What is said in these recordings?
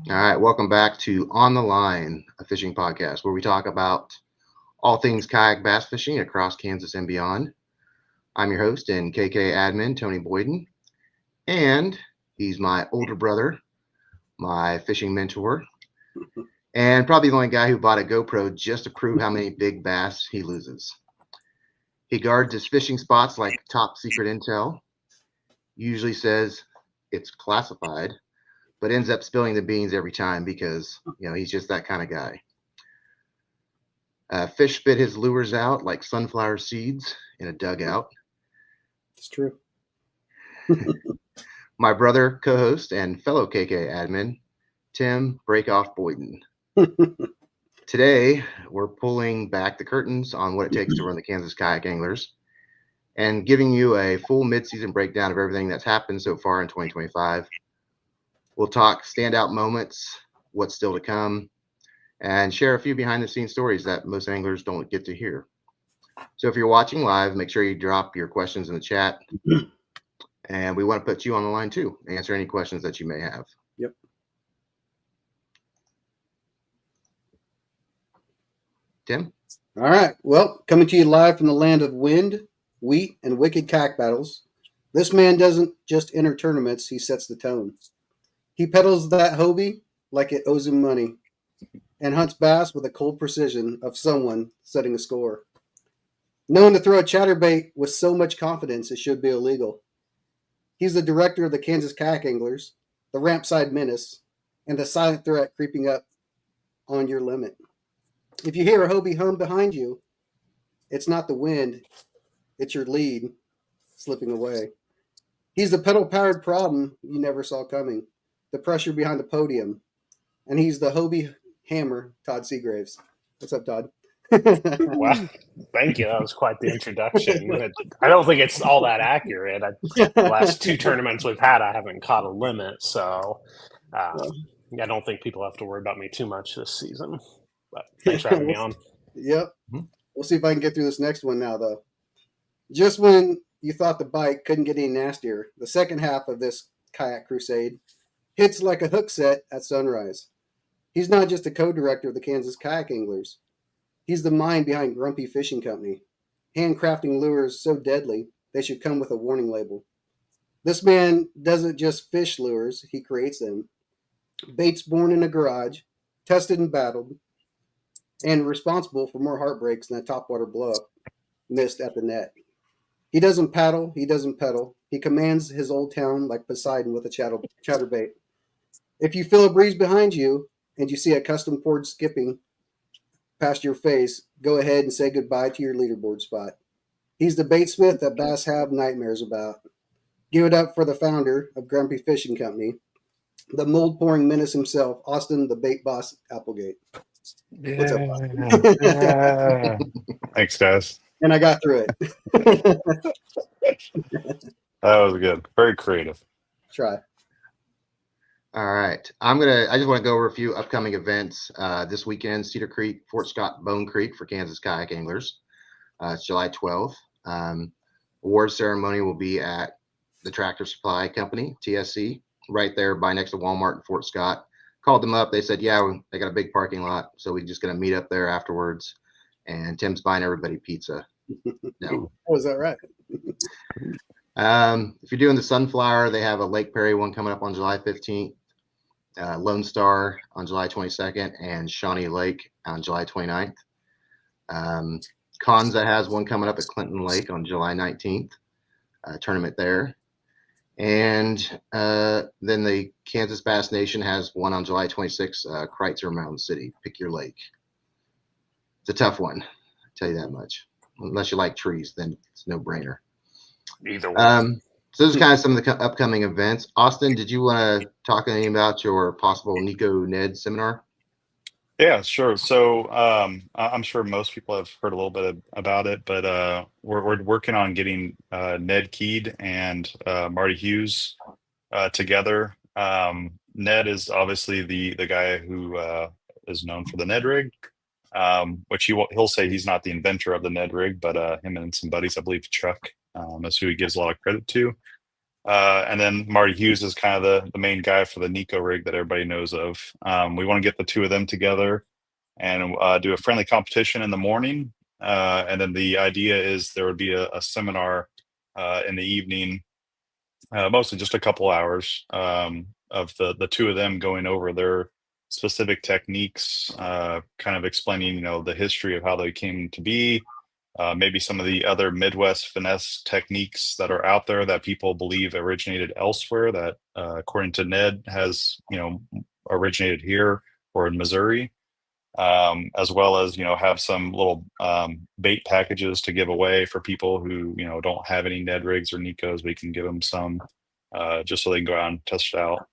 All right, welcome back to On the Line, a fishing podcast where we talk about all things kayak bass fishing across Kansas and beyond. I'm your host and KK admin, Tony Boyden, and he's my older brother, my fishing mentor, and probably the only guy who bought a GoPro just to prove how many big bass he loses. He guards his fishing spots like top secret intel, usually says it's classified, but ends up spilling the beans every time because, he's just that kind of guy. Fish spit his lures out like sunflower seeds in a dugout. It's true. My brother, co-host, and fellow KK admin, Tim Breakoff Boyden. Today, we're pulling back the curtains on what it takes to run the Kansas Kayak Anglers and giving you a full mid-season breakdown of everything that's happened so far in 2025. We'll talk standout moments, what's still to come, and share a few behind-the-scenes stories that most anglers don't get to hear. So if you're watching live, make sure you drop your questions in the chat. And we want to put you on the line too, answer any questions that you may have. Yep. Tim? All right. Well, coming to you live from the land of wind, wheat, and wicked kayak battles. This man doesn't just enter tournaments, he sets the tone. He pedals that Hobie like it owes him money and hunts bass with a cold precision of someone setting a score. Known to throw a chatterbait with so much confidence it should be illegal. He's the director of the Kansas Kayak Anglers, the rampside menace, and the silent threat creeping up on your limit. If you hear a Hobie hum behind you, it's not the wind, it's your lead slipping away. He's the pedal-powered problem you never saw coming, the pressure behind the podium, and he's the Hobie hammer, Todd Seagraves. What's up, Todd? Wow, thank you. That was quite the introduction. I don't think it's all that accurate. The last two tournaments we've had, I haven't caught a limit, so I don't think people have to worry about me too much this season. But thanks for having me on. Yep. We'll see if I can get through this next one now, though. Just when you thought the bite couldn't get any nastier, the second half of this kayak crusade hits like a hook set at sunrise. He's not just a co-director of the Kansas Kayak Anglers. He's the mind behind Grumpy Fishing Company, handcrafting lures so deadly they should come with a warning label. This man doesn't just fish lures, he creates them. Baits born in a garage, tested and battled, and responsible for more heartbreaks than a topwater blowup missed at the net. He doesn't paddle, he doesn't pedal. He commands his old town like Poseidon with a chatterbait. If you feel a breeze behind you and you see a custom poured skipping past your face, go ahead and say goodbye to your leaderboard spot. He's the baitsmith that bass have nightmares about. Give it up for the founder of Grumpy Fishing Company, the mold pouring menace himself, Austin the bait boss Applegate. What's up, Austin? Thanks, guys. And I got through it. That was good. Very creative. Try. All right. I just want to go over a few upcoming events. This weekend, Cedar Creek, Fort Scott, Bone Creek for Kansas Kayak Anglers. It's July 12th. Award ceremony will be at the Tractor Supply Company, TSC, right there by next to Walmart in Fort Scott. Called them up. They said, yeah, they got a big parking lot, so we're just going to meet up there afterwards. And Tim's buying everybody pizza. No. Oh, is that right? If you're doing the Sunflower, they have a Lake Perry one coming up on July 15th, Lone Star on July 22nd, and Shawnee Lake on July 29th. Kanza has one coming up at Clinton Lake on July 19th, tournament there. And then the Kansas Bass Nation has one on July 26th, Kreitzer Mountain City. Pick your lake. It's a tough one, I'll tell you that much. Unless you like trees, then it's no brainer. Either way. So this is kind of some of the upcoming events. Austin, did you want to talk anything about your possible Nico Ned seminar? Yeah, sure. So I'm sure most people have heard a little bit about it, but we're working on getting Ned Keed and Marty Hughes together. Ned is obviously the guy who is known for the Ned rig, which he'll say he's not the inventor of the Ned rig, but him and some buddies, I believe Chuck, is who he gives a lot of credit to. And then Marty Hughes is kind of the main guy for the Nico rig that everybody knows of. We want to get the two of them together and do a friendly competition in the morning. And then the idea is there would be a seminar in the evening, mostly just a couple hours, of the two of them going over their specific techniques, kind of explaining, the history of how they came to be, maybe some of the other Midwest finesse techniques that are out there that people believe originated elsewhere that, according to Ned, has, originated here or in Missouri, as well as, have some little bait packages to give away for people who, don't have any Ned rigs or Nikos. We can give them some, just so they can go out and test it out.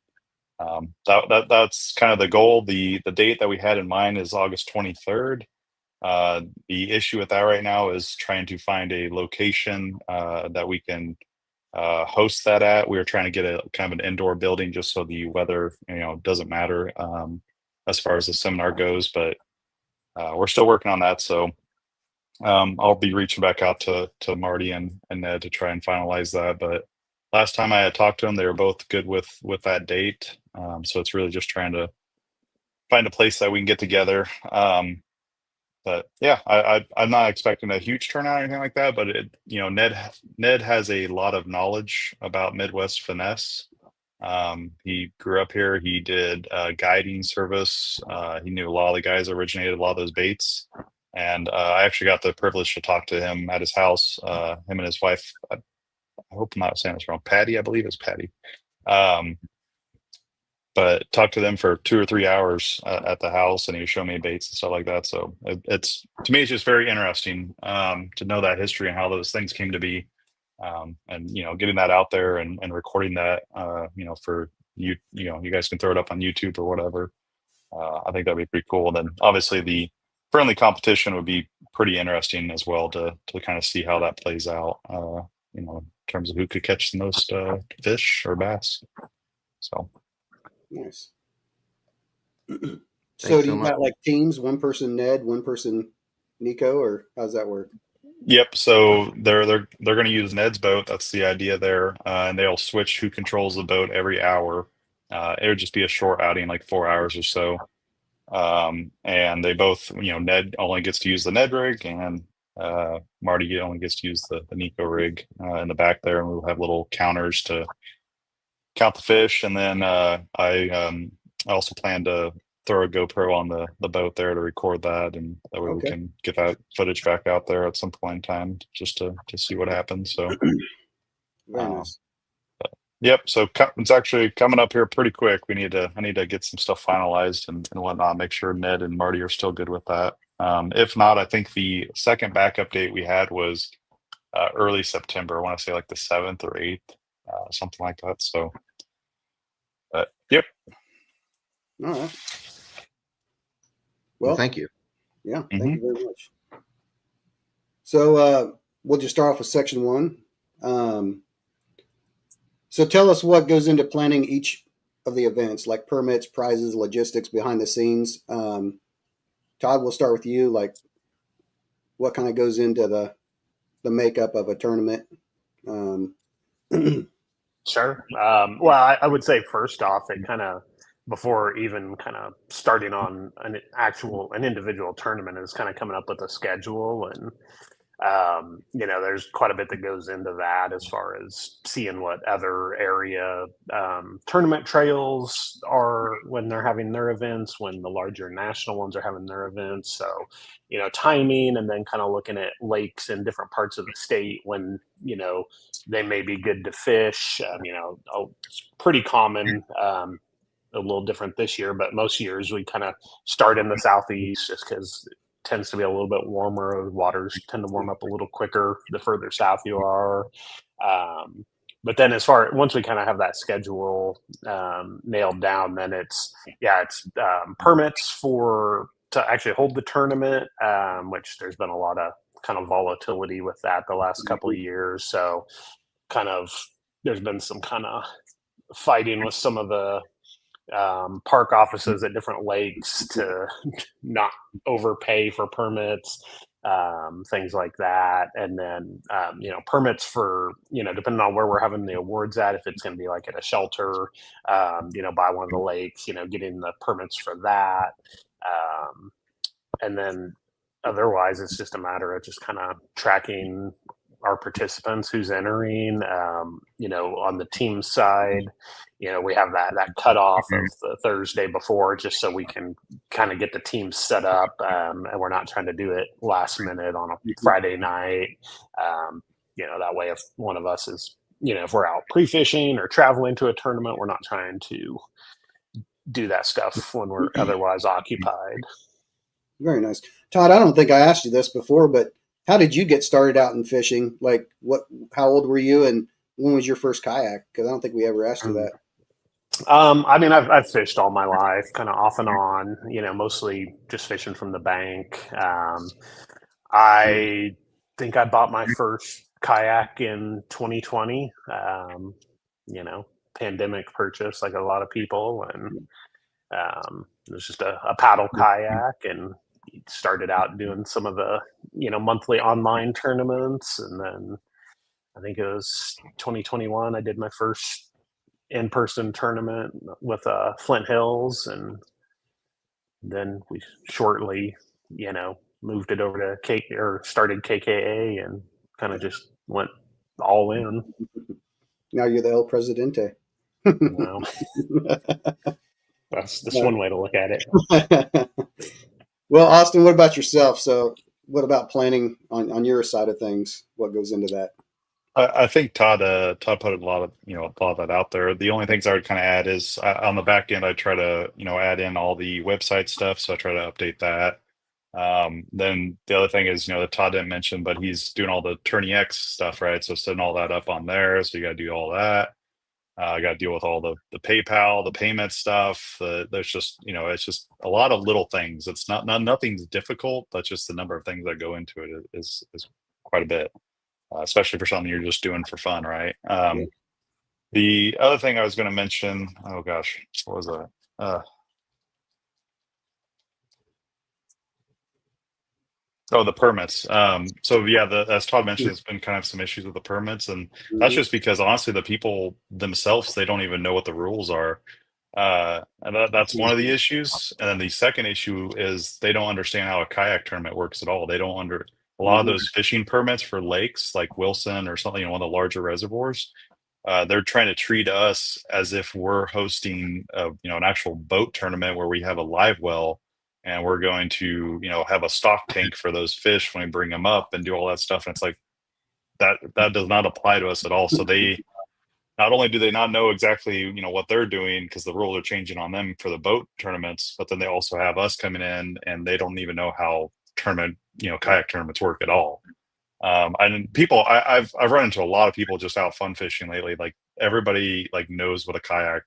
That's kind of the goal. The date that we had in mind is August 23rd. The issue with that right now is trying to find a location that we can host that at. We were trying to get a kind of an indoor building just so the weather, doesn't matter as far as the seminar goes, but we're still working on that. So I'll be reaching back out to Marty and Ned to try and finalize that. But last time I had talked to them, they were both good with that date. So it's really just trying to find a place that we can get together. But yeah, I'm not expecting a huge turnout or anything like that. But Ned has a lot of knowledge about Midwest finesse. He grew up here. He did guiding service. He knew a lot of the guys that originated a lot of those baits. And I actually got the privilege to talk to him at his house. Him and his wife. I hope I'm not saying this wrong. Patty, I believe it's Patty. But talked to them for 2 or 3 hours at the house, and he was showing me baits and stuff like that. So it's to me, it's just very interesting to know that history and how those things came to be, and getting that out there and recording that, for you, you guys can throw it up on YouTube or whatever. I think that'd be pretty cool. And then obviously the friendly competition would be pretty interesting as well to kind of see how that plays out. In terms of who could catch the most fish or bass. So. Nice. Thanks So do so you much. got like teams, one person Ned, one person Nico, or how's that work? Yep. So they're going to use Ned's boat. That's the idea there, and they'll switch who controls the boat every hour. It would just be a short outing, like 4 hours or so. And they both, Ned only gets to use the Ned rig, and Marty only gets to use the Nico rig in the back there, and we'll have little counters to count the fish. And then I also plan to throw a GoPro on the boat there to record that, and that way we Okay. can get that footage back out there at some point in time just to see what happens. So Very nice. yep. So it's actually coming up here pretty quick. I need to get some stuff finalized and whatnot. Make sure Ned and Marty are still good with that. If not, I think the second backup date we had was early September. I want to say like the 7th or 8th, something like that. So, yep. All right. Well, Well, thank you. yeah, thank you very much. So we'll just start off with section 1. So tell us what goes into planning each of the events, like permits, prizes, logistics, behind the scenes. Todd, we'll start with you. Like, what kind of goes into the makeup of a tournament? Sure. Well, I would say first off, it kind of before even kind of starting on an individual tournament is kind of coming up with a schedule, and there's quite a bit that goes into that as far as seeing what other area tournament trails are when they're having their events, when the larger national ones are having their events. So, timing, and then kind of looking at lakes in different parts of the state when, they may be good to fish. It's pretty common. A little different this year, but most years we kind of start in the southeast just because tends to be a little bit warmer. The waters tend to warm up a little quicker the further south you are. But then once we kind of have that schedule nailed down, then it's permits to actually hold the tournament, which there's been a lot of kind of volatility with that the last couple of years. So kind of there's been some kind of fighting with some of the park offices at different lakes to not overpay for permits. things like that. And then, permits for, depending on where we're having the awards at, if it's going to be like at a shelter, by one of the lakes, getting the permits for that. And then otherwise, it's just a matter of just kind of tracking our participants, who's entering. On the team side, we have that cutoff of the Thursday before, just so we can kind of get the team set up, and we're not trying to do it last minute on a Friday night. That way, if one of us is, if we're out pre-fishing or traveling to a tournament, we're not trying to do that stuff when we're otherwise occupied. Very nice. Todd, I don't think I asked you this before, but how did you get started out in fishing? Like, how old were you, and when was your first kayak? Because I don't think we ever asked you that. I've fished all my life, kind of off and on, mostly just fishing from the bank. I think I bought my first kayak in 2020, pandemic purchase, like a lot of people. And it was just a paddle kayak, and started out doing some of the, monthly online tournaments. And then I think it was 2021, I did my first in-person tournament with Flint Hills. And then we shortly, moved it over to started KKA, and kind of just went all in. Now you're the El Presidente. Wow. That's one way to look at it. Well, Austin, what about yourself? So what about planning on your side of things? What goes into that? I think Todd put a lot of that out there. The only things I would kind of add is on the back end, I try to add in all the website stuff, so I try to update that. Then the other thing is that Todd didn't mention, but he's doing all the Tourney X stuff, right? So setting all that up on there, so you got to do all that. I got to deal with all the PayPal, the payment stuff. There's just it's just a lot of little things. It's nothing's difficult, but just the number of things that go into it is quite a bit. Especially for something you're just doing for fun, right? Yeah. The other thing I was going to mention, oh gosh, what was that? The permits. So yeah, as Todd mentioned, there's been kind of some issues with the permits, and that's just because honestly, the people themselves, they don't even know what the rules are. And that's one of the issues. And then the second issue is they don't understand how a kayak tournament works at all. They don't a lot of those fishing permits for lakes like Wilson or something, one of the larger reservoirs. They're trying to treat us as if we're hosting an actual boat tournament where we have a live well, and we're going to have a stock tank for those fish when we bring them up and do all that stuff. And it's like that does not apply to us at all. So they not only do they not know exactly what they're doing, because the rules are changing on them for the boat tournaments, but then they also have us coming in and they don't even know how kayak tournaments work at all. And people, I've run into a lot of people just out fun fishing lately. Like everybody knows what a kayak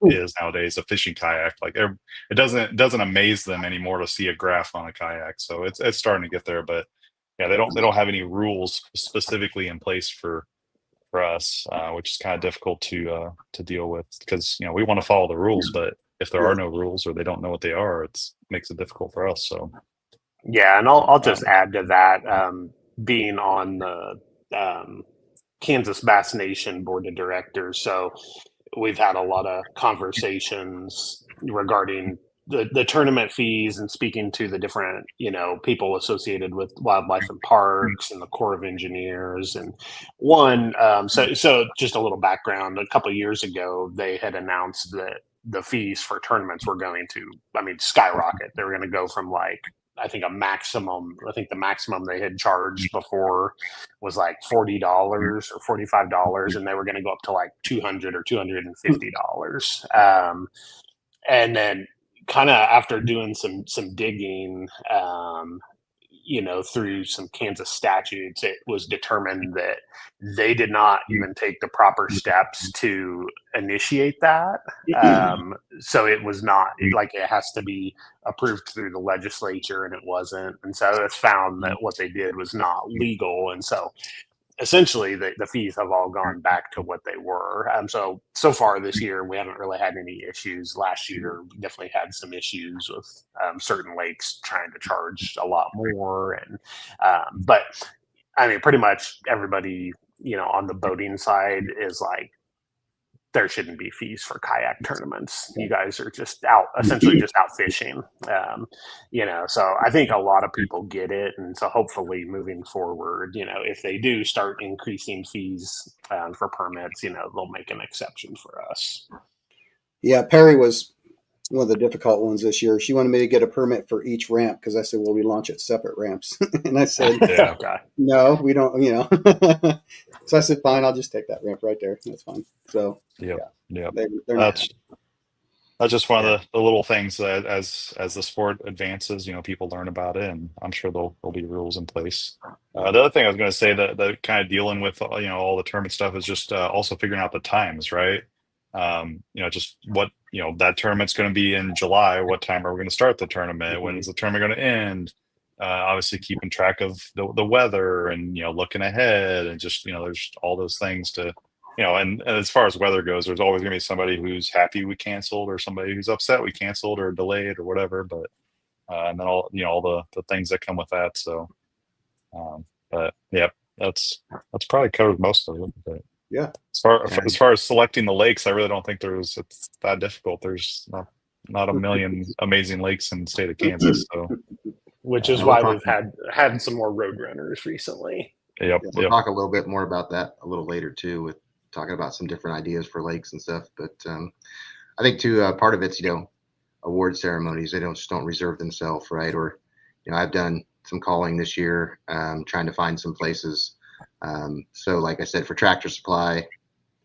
is nowadays, a fishing kayak. Like it doesn't amaze them anymore to see a graph on a kayak. So it's starting to get there, but yeah, they don't have any rules specifically in place for us, which is kind of difficult to deal with, because we want to follow the rules, but if there are no rules or they don't know what they are, it makes it difficult for us. So yeah, and I'll just add to that, being on the Kansas Bass Nation board of directors, so we've had a lot of conversations regarding the tournament fees, and speaking to the different people associated with wildlife and parks and the Corps of Engineers. And so just a little background, a couple of years ago they had announced that the fees for tournaments were going to skyrocket. They were going to go from I think the maximum they had charged before was like $40 or $45, and they were going to go up to like $200 or $250. And then kind of after doing some digging, through some Kansas statutes, it was determined that they did not even take the proper steps to initiate that. So it was not it has to be approved through the legislature, and it wasn't. And so it's found that what they did was not legal. And so essentially the fees have all gone back to what they were. So far this year, we haven't really had any issues. Last year, we definitely had some issues with certain lakes trying to charge a lot more. And but I mean, pretty much everybody, on the boating side is like, there shouldn't be fees for kayak tournaments. You guys are just essentially just out fishing. So I think a lot of people get it. And so hopefully moving forward, if they do start increasing fees for permits, they'll make an exception for us. Yeah, Perry was one of the difficult ones this year. She wanted me to get a permit for each ramp because I said, well, we launch at separate ramps. And I said, no, we don't, So I said, fine, I'll just take that ramp right there. That's fine. So, yeah. That's just one of the little things that as the sport advances, people learn about it, and I'm sure there'll be rules in place. The other thing I was going to say that kind of dealing with, all the tournament stuff is just also figuring out the times, right? Just what, that tournament's going to be in July. What time are we going to start the tournament? When is the tournament going to end? Obviously keeping track of the weather and, looking ahead and just, there's all those things to, and as far as weather goes, there's always going to be somebody who's happy we canceled or somebody who's upset we canceled or delayed or whatever. But, and then all the things that come with that. So, but yeah, that's probably covered most of it. But yeah, as far as selecting the lakes, I really don't think it's that difficult. There's not a million amazing lakes in the state of Kansas. So, which is why we've had some more road runners recently. Yep. We'll talk a little bit more about that a little later too, with talking about some different ideas for lakes and stuff. But I think too, part of it's, award ceremonies. They just don't reserve themselves, right? Or, I've done some calling this year, trying to find some places. So like I said, for Tractor Supply,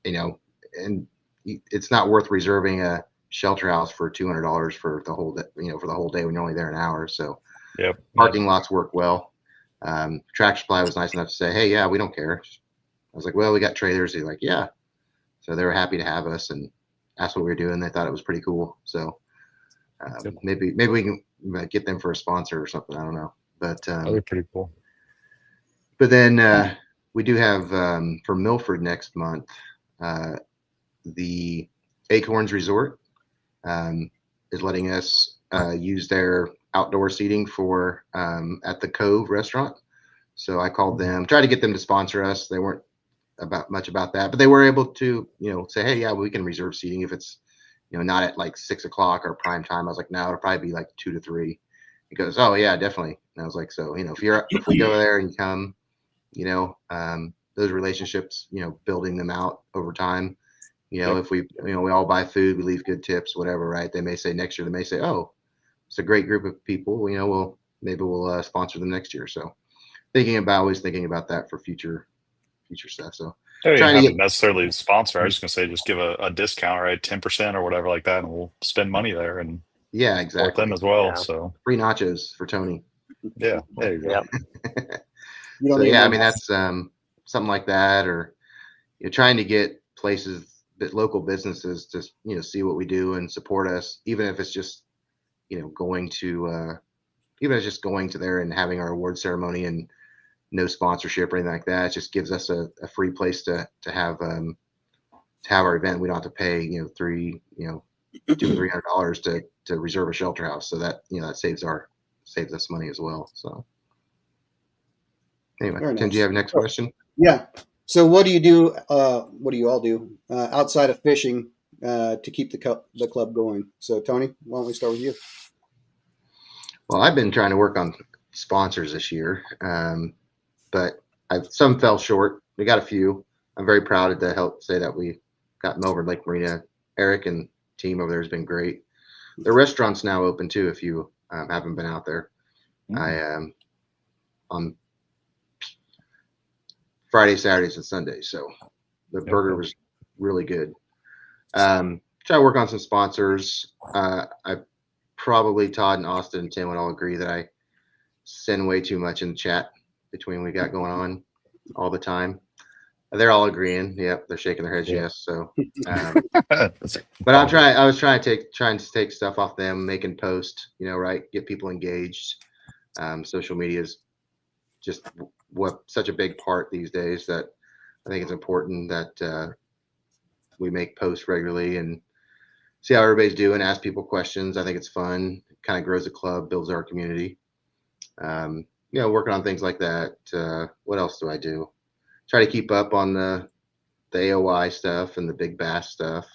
and it's not worth reserving a shelter house for $200 for the whole day, for the whole day when you're only there an hour. So parking lots work well. Tractor Supply was nice enough to say, hey, yeah, we don't care. I was like, well, we got trailers. They're like, yeah. So they were happy to have us, and that's what we were doing. They thought it was pretty cool. So maybe we can get them for a sponsor or something. I don't know, but that'd be pretty cool. But then we do have for Milford next month, the Acorns Resort is letting us use their outdoor seating for at the Cove restaurant. So I called them, tried to get them to sponsor us. They weren't much about that, but they were able to, say, hey, yeah, we can reserve seating if it's, not at like 6 o'clock or prime time. I was like, no, it'll probably be like 2 to 3. He goes, oh yeah, definitely. And I was like, so, if we go there and you come, those relationships, building them out over time, if we, we all buy food, we leave good tips, whatever, right? They may say next year, they may say, oh, it's a great group of people, maybe we'll sponsor them next year. So always thinking about that for future stuff. So I don't have to necessarily sponsor. I was just gonna say, just give a discount, right? 10% or whatever like that, and we'll spend money there and exactly them as well. Yeah. So free nachos for Tony. Yeah, there you go. So I mean that's something like that, or trying to get places, local businesses to see what we do and support us, even if it's just going to there and having our award ceremony and no sponsorship or anything like that. It just gives us a free place to have our event. We don't have to pay $200 or $300 to reserve a shelter house. So that that saves us money as well. So anyway, Tim, do you have next question? Yeah. So what do you do? What do you all do outside of fishing to keep the club going? So Tony, why don't we start with you? Well, I've been trying to work on sponsors this year, but some fell short. We got a few. I'm very proud to help say that we got Melbourne Lake Marina. Eric and team over there has been great. The restaurant's now open too. If you haven't been out there, on Friday, Saturdays, and Sundays. So the burger was really good. Try to work on some sponsors. I probably Todd and Austin and Tim would all agree that I send way too much in the chat between we got going on all the time. They're all agreeing. Yep, they're shaking their heads. Yes. So, but I was trying to take stuff off them, making posts. Right, get people engaged. Social media is just what such a big part these days that I think it's important that we make posts regularly and see how everybody's doing, ask people questions. I think it's fun, kind of grows the club, builds our community. Working on things like that. What else do I do? Try to keep up on the AOI stuff and the big bass stuff.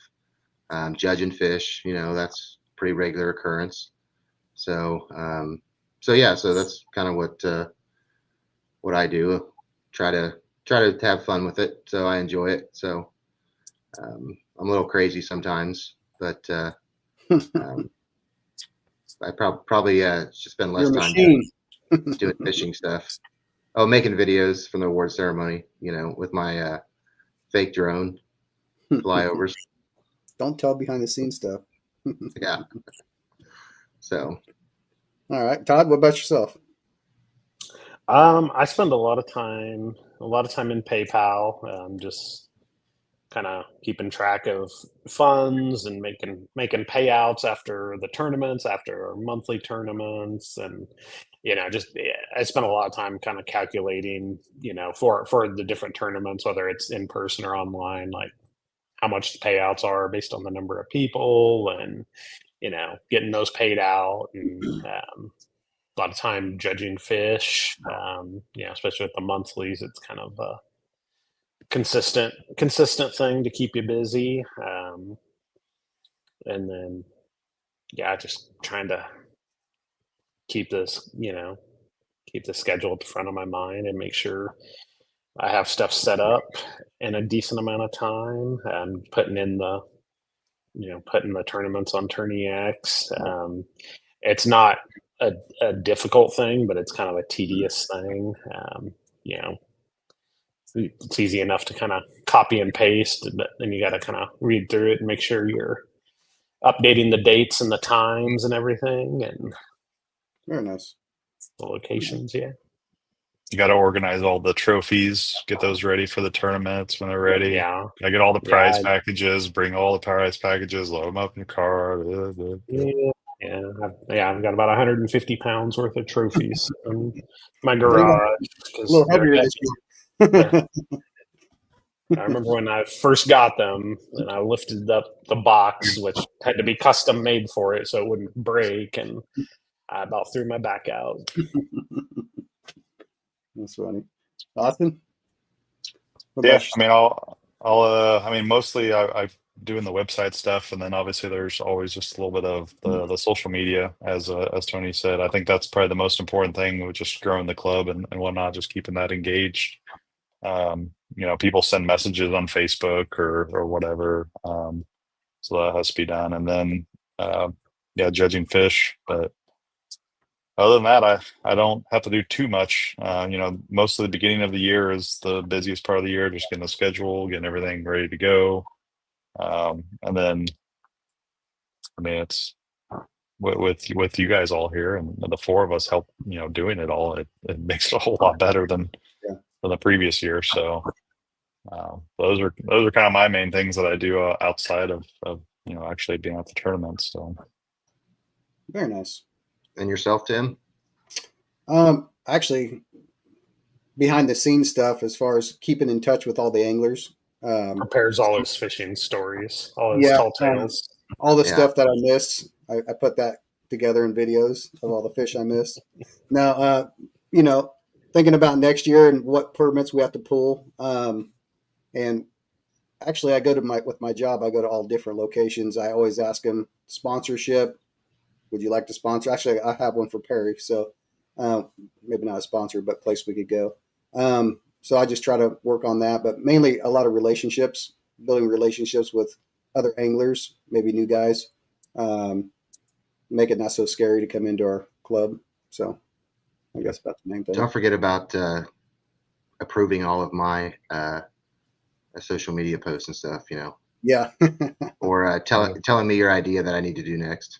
Judging fish, that's pretty regular occurrence. So that's kind of what I do. Try to have fun with it, so I enjoy it. So I'm a little crazy sometimes, but I probably should spend less time doing fishing stuff. Oh, making videos from the award ceremony, with my fake drone flyovers. Don't tell behind the scenes stuff. Yeah. So. All right, Todd, what about yourself? I spend a lot of time in PayPal, just kind of keeping track of funds and making payouts after the tournaments, after our monthly tournaments, and I spend a lot of time kind of calculating, for the different tournaments, whether it's in person or online, like how much the payouts are based on the number of people, and getting those paid out, and a lot of time judging fish, especially with the monthlies. It's kind of a consistent thing to keep you busy. And then, just trying to keep this, keep the schedule at the front of my mind and make sure I have stuff set up in a decent amount of time, and putting the tournaments on Tourney X. It's not a difficult thing, but it's kind of a tedious thing. It's easy enough to kind of copy and paste, but then you got to kind of read through it and make sure you're updating the dates and the times and everything, and very nice. The locations. Yeah. You got to organize all the trophies, get those ready for the tournaments when they're ready. Yeah. I get all the prize packages, bring all the prize packages, load them up in your car. I've got about 150 pounds worth of trophies in my garage. A little heavier this year. I remember when I first got them, and I lifted up the box, which had to be custom made for it so it wouldn't break, and I about threw my back out. That's funny. Austin? Yeah, I mean, mostly I'm doing the website stuff, and then obviously there's always just a little bit of the social media, as Tony said. I think that's probably the most important thing with just growing the club and whatnot, just keeping that engaged. People send messages on Facebook or whatever, so that has to be done. And then, judging fish, but other than that, I don't have to do too much. Most of the beginning of the year is the busiest part of the year, just getting the schedule, getting everything ready to go. And then, I mean, it's with you guys all here, and the four of us help, doing it all. It makes it a whole lot better than the previous year. So those are kind of my main things that I do outside of actually being at the tournaments. So very nice. And yourself, Tim? Actually, behind the scenes stuff, as far as keeping in touch with all the anglers. Prepares all his fishing stories, all his tall tales. All the stuff that I miss, I put that together in videos of all the fish I missed. Now, thinking about next year and what permits we have to pull. And actually, I go to with my job, I go to all different locations. I always ask them sponsorship. Would you like to sponsor? Actually, I have one for Perry, so maybe not a sponsor, but place we could go. So I just try to work on that, but mainly a lot of relationships, building relationships with other anglers, maybe new guys, make it not so scary to come into our club. So I guess that's the main thing. Don't forget about approving all of my social media posts and stuff, Yeah. Or telling me your idea that I need to do next.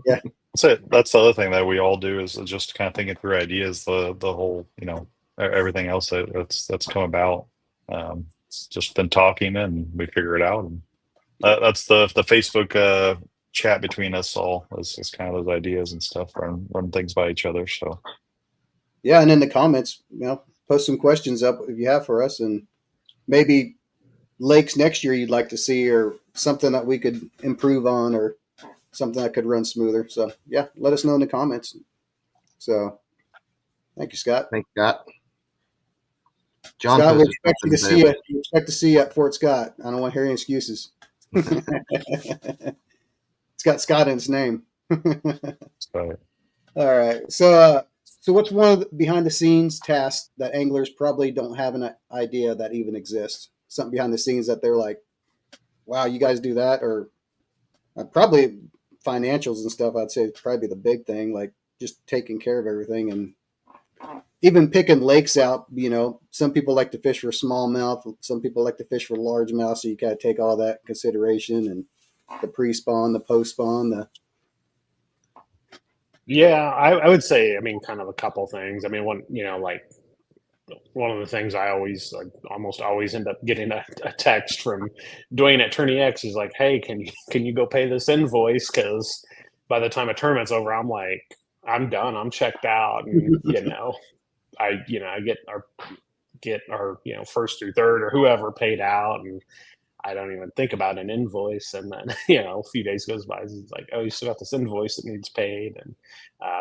Yeah. That's the other thing that we all do, is just kind of thinking through ideas, the whole, everything else that's come about. Just been talking and we figure it out. And that's the Facebook chat between us all is kind of those ideas and stuff, run things by each other. So yeah, and in the comments, post some questions up if you have for us, and maybe lakes next year you'd like to see, or something that we could improve on, or something that could run smoother. So yeah, let us know in the comments. So thank you, Scott. Thanks, Scott. John Scott, we posted expect you to something see there. you. We expect to see you at Fort Scott. I don't want to hear any excuses. It's got Scott in its name. So, All right. So what's one of the behind the scenes tasks that anglers probably don't have an idea that even exists? Something behind the scenes that they're like, wow, you guys do that? Or probably financials and stuff. I'd say it's probably the big thing, like just taking care of everything, and even picking lakes out. Some people like to fish for smallmouth. Some people like to fish for largemouth. So you got to take all that in consideration, and the pre-spawn, the post-spawn, Yeah, I would say, I mean, kind of a couple things. I mean, one of the things I almost always end up getting a text from Dwayne at Tourney X is like, "Hey, can you go pay this invoice? Because by the time a tournament's over, I'm like, I'm done, I'm checked out, and I get our first through third or whoever paid out, and I don't even think about an invoice. And then a few days goes by, it's like, oh, you still got this invoice that needs paid, and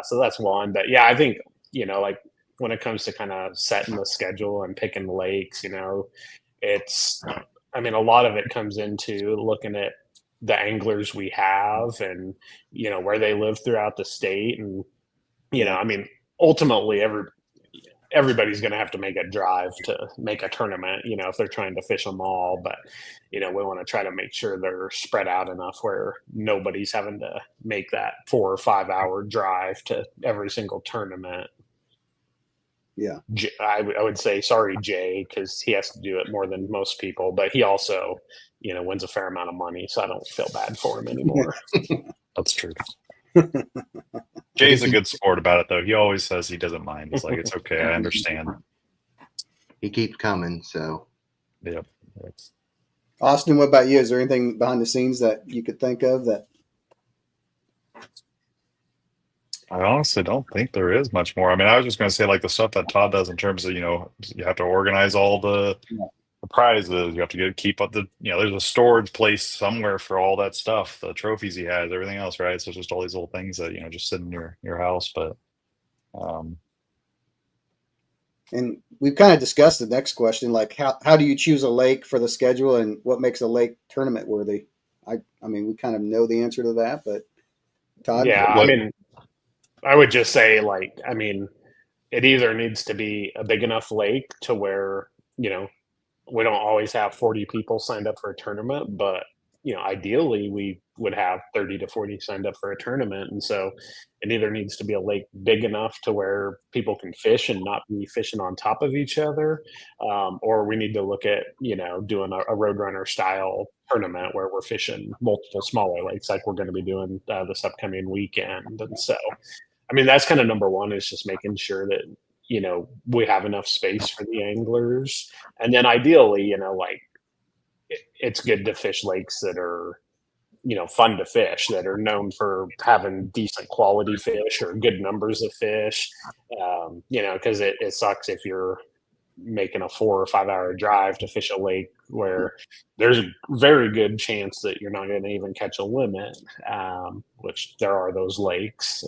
so that's one. But yeah, I think like when it comes to kind of setting the schedule and picking lakes, it's, I mean, a lot of it comes into looking at the anglers we have, and where they live throughout the state, and I mean, ultimately everybody's going to have to make a drive to make a tournament, if they're trying to fish them all. But, we want to try to make sure they're spread out enough where nobody's having to make that 4 or 5 hour drive to every single tournament. yeah. I would say, sorry, Jay, because he has to do it more than most people, but he also, wins a fair amount of money. So I don't feel bad for him anymore. that's true. Jay's a good sport about it, though. He always says he doesn't mind. He's like, it's okay, I understand. He keeps coming, so. Yep. Austin, what about you? Is there anything behind the scenes that you could think of that? I honestly don't think there is much more. I mean, I was just going to say, like, the stuff that Todd does in terms of, you have to organize all the prizes. You have to keep up there's a storage place somewhere for all that stuff, the trophies he has, everything else, right? So it's just all these little things that, just sit in your house. But, And we've kind of discussed the next question, like how do you choose a lake for the schedule, and what makes a lake tournament worthy? I mean, we kind of know the answer to that, but Todd? Yeah, I mean, I would just say, like, I mean, it either needs to be a big enough lake to where, we don't always have 40 people signed up for a tournament, but, ideally we would have 30 to 40 signed up for a tournament. And so it either needs to be a lake big enough to where people can fish and not be fishing on top of each other. Or we need to look at, doing a Roadrunner style tournament where we're fishing multiple smaller lakes, like we're going to be doing this upcoming weekend. And so, I mean, that's kind of number one, is just making sure that, we have enough space for the anglers. And then ideally, like, it's good to fish lakes that are, fun to fish, that are known for having decent quality fish or good numbers of fish. Because it sucks if you're making a 4 or 5 hour drive to fish a lake where there's a very good chance that you're not going to even catch a limit, which there are those lakes.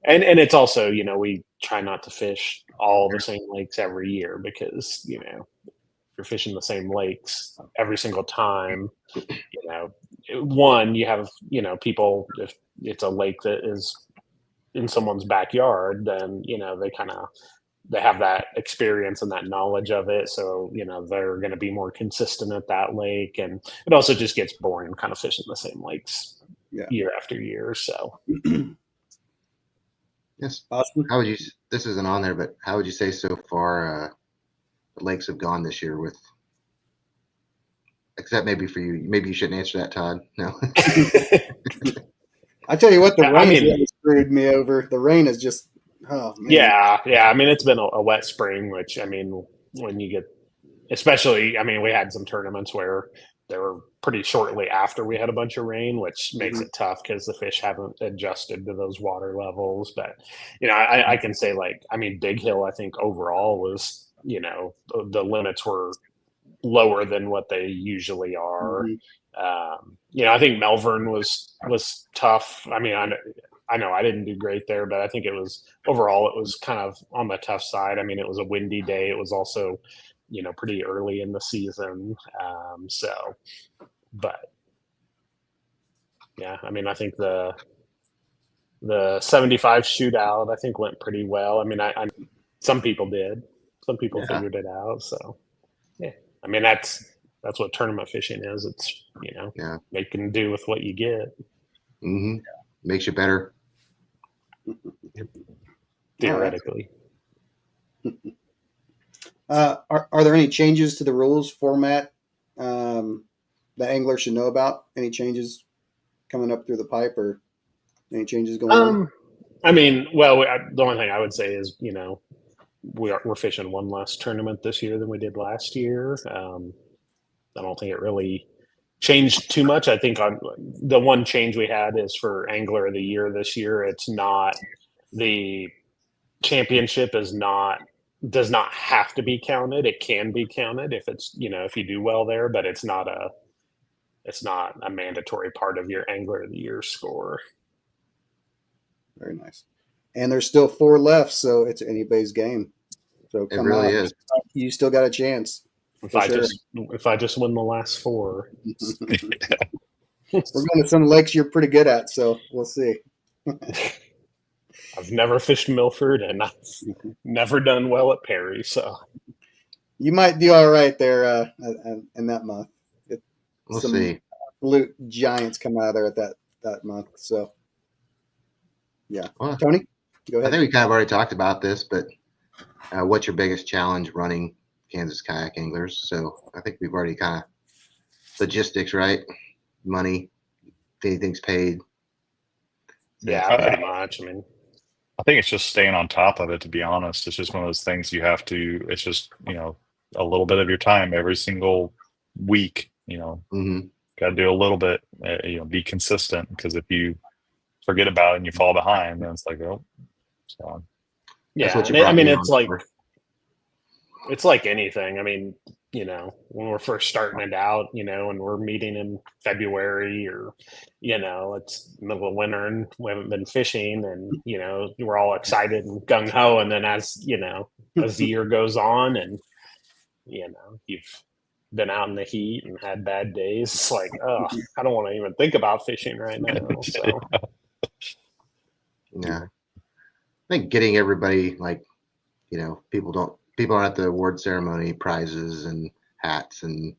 And it's also, we try not to fish all the same lakes every year, because, you're fishing the same lakes every single time, one, you have, people, if it's a lake that is in someone's backyard, then, they have that experience and that knowledge of it. So, they're going to be more consistent at that lake. And it also just gets boring kind of fishing the same lakes year after year. So. Yes. Austin? How would you? This isn't on there, but how would you say so far the lakes have gone this year? With, except maybe for you, maybe you shouldn't answer that, Todd. No. I tell you what, the rain really screwed me over. The rain is just, oh man. Yeah. I mean, it's been a wet spring, which, I mean, when you get, especially, I mean, we had some tournaments where there were pretty shortly after we had a bunch of rain, which makes Mhm. it tough because the fish haven't adjusted to those water levels. But I can say, like, I mean, Big Hill, I think overall was, the limits were lower than what they usually are. Mhm. I think Melbourne was tough. I mean, I know I didn't do great there, but I think it was kind of on the tough side. I mean, it was a windy day. It was also, pretty early in the season. But yeah, I mean, I think the 75 shootout, I think, went pretty well. I mean, some people did. Some people Yeah. figured it out. So yeah, I mean, that's what tournament fishing is. It's, Yeah. making do with what you get. Mm-hmm. Makes you better. Theoretically. Are there any changes to the rules format that anglers should know about? Any changes coming up through the pipe, or any changes going on? I mean, well, the only thing I would say is, we're fishing one less tournament this year than we did last year. I don't think it really changed too much. I think the one change we had is for Angler of the Year this year. It's not the championship does not have to be counted. It can be counted if it's, if you do well there, but it's not a mandatory part of your Angler of the Year score. Very nice. And there's still 4 left, so it's anybody's game. So It come really out. is. You still got a chance. If For I sure. just win the last 4. We're going to some lakes you're pretty good at, so we'll see. I've never fished Milford, and I've never done well at Perry, so You might do all right there in that month. We'll Some see. absolute giants come out of there at that month. So, yeah. Well, Tony, go I ahead. think we kind of already talked about this, but what's your biggest challenge running Kansas Kayak Anglers? So I think we've already kind of logistics, right? Money, if anything's paid. yeah, pretty much. I mean, I think it's just staying on top of it, to be honest. It's just one of those things you have to, it's just, a little bit of your time every single week, Mm-hmm. got to do a little bit, be consistent, because if you forget about it and you fall behind, then it's like, oh, so. That's yeah, what you I brought mean, me on for. it's like anything. I mean, when we're first starting it out, and we're meeting in February, or, it's middle of winter and we haven't been fishing, and, we're all excited and gung ho. And then as the year goes on, and, you've been out in the heat and had bad days, it's like, oh, I don't want to even think about fishing right now. So Yeah. I think getting everybody, like, people aren't at the award ceremony, prizes and hats and,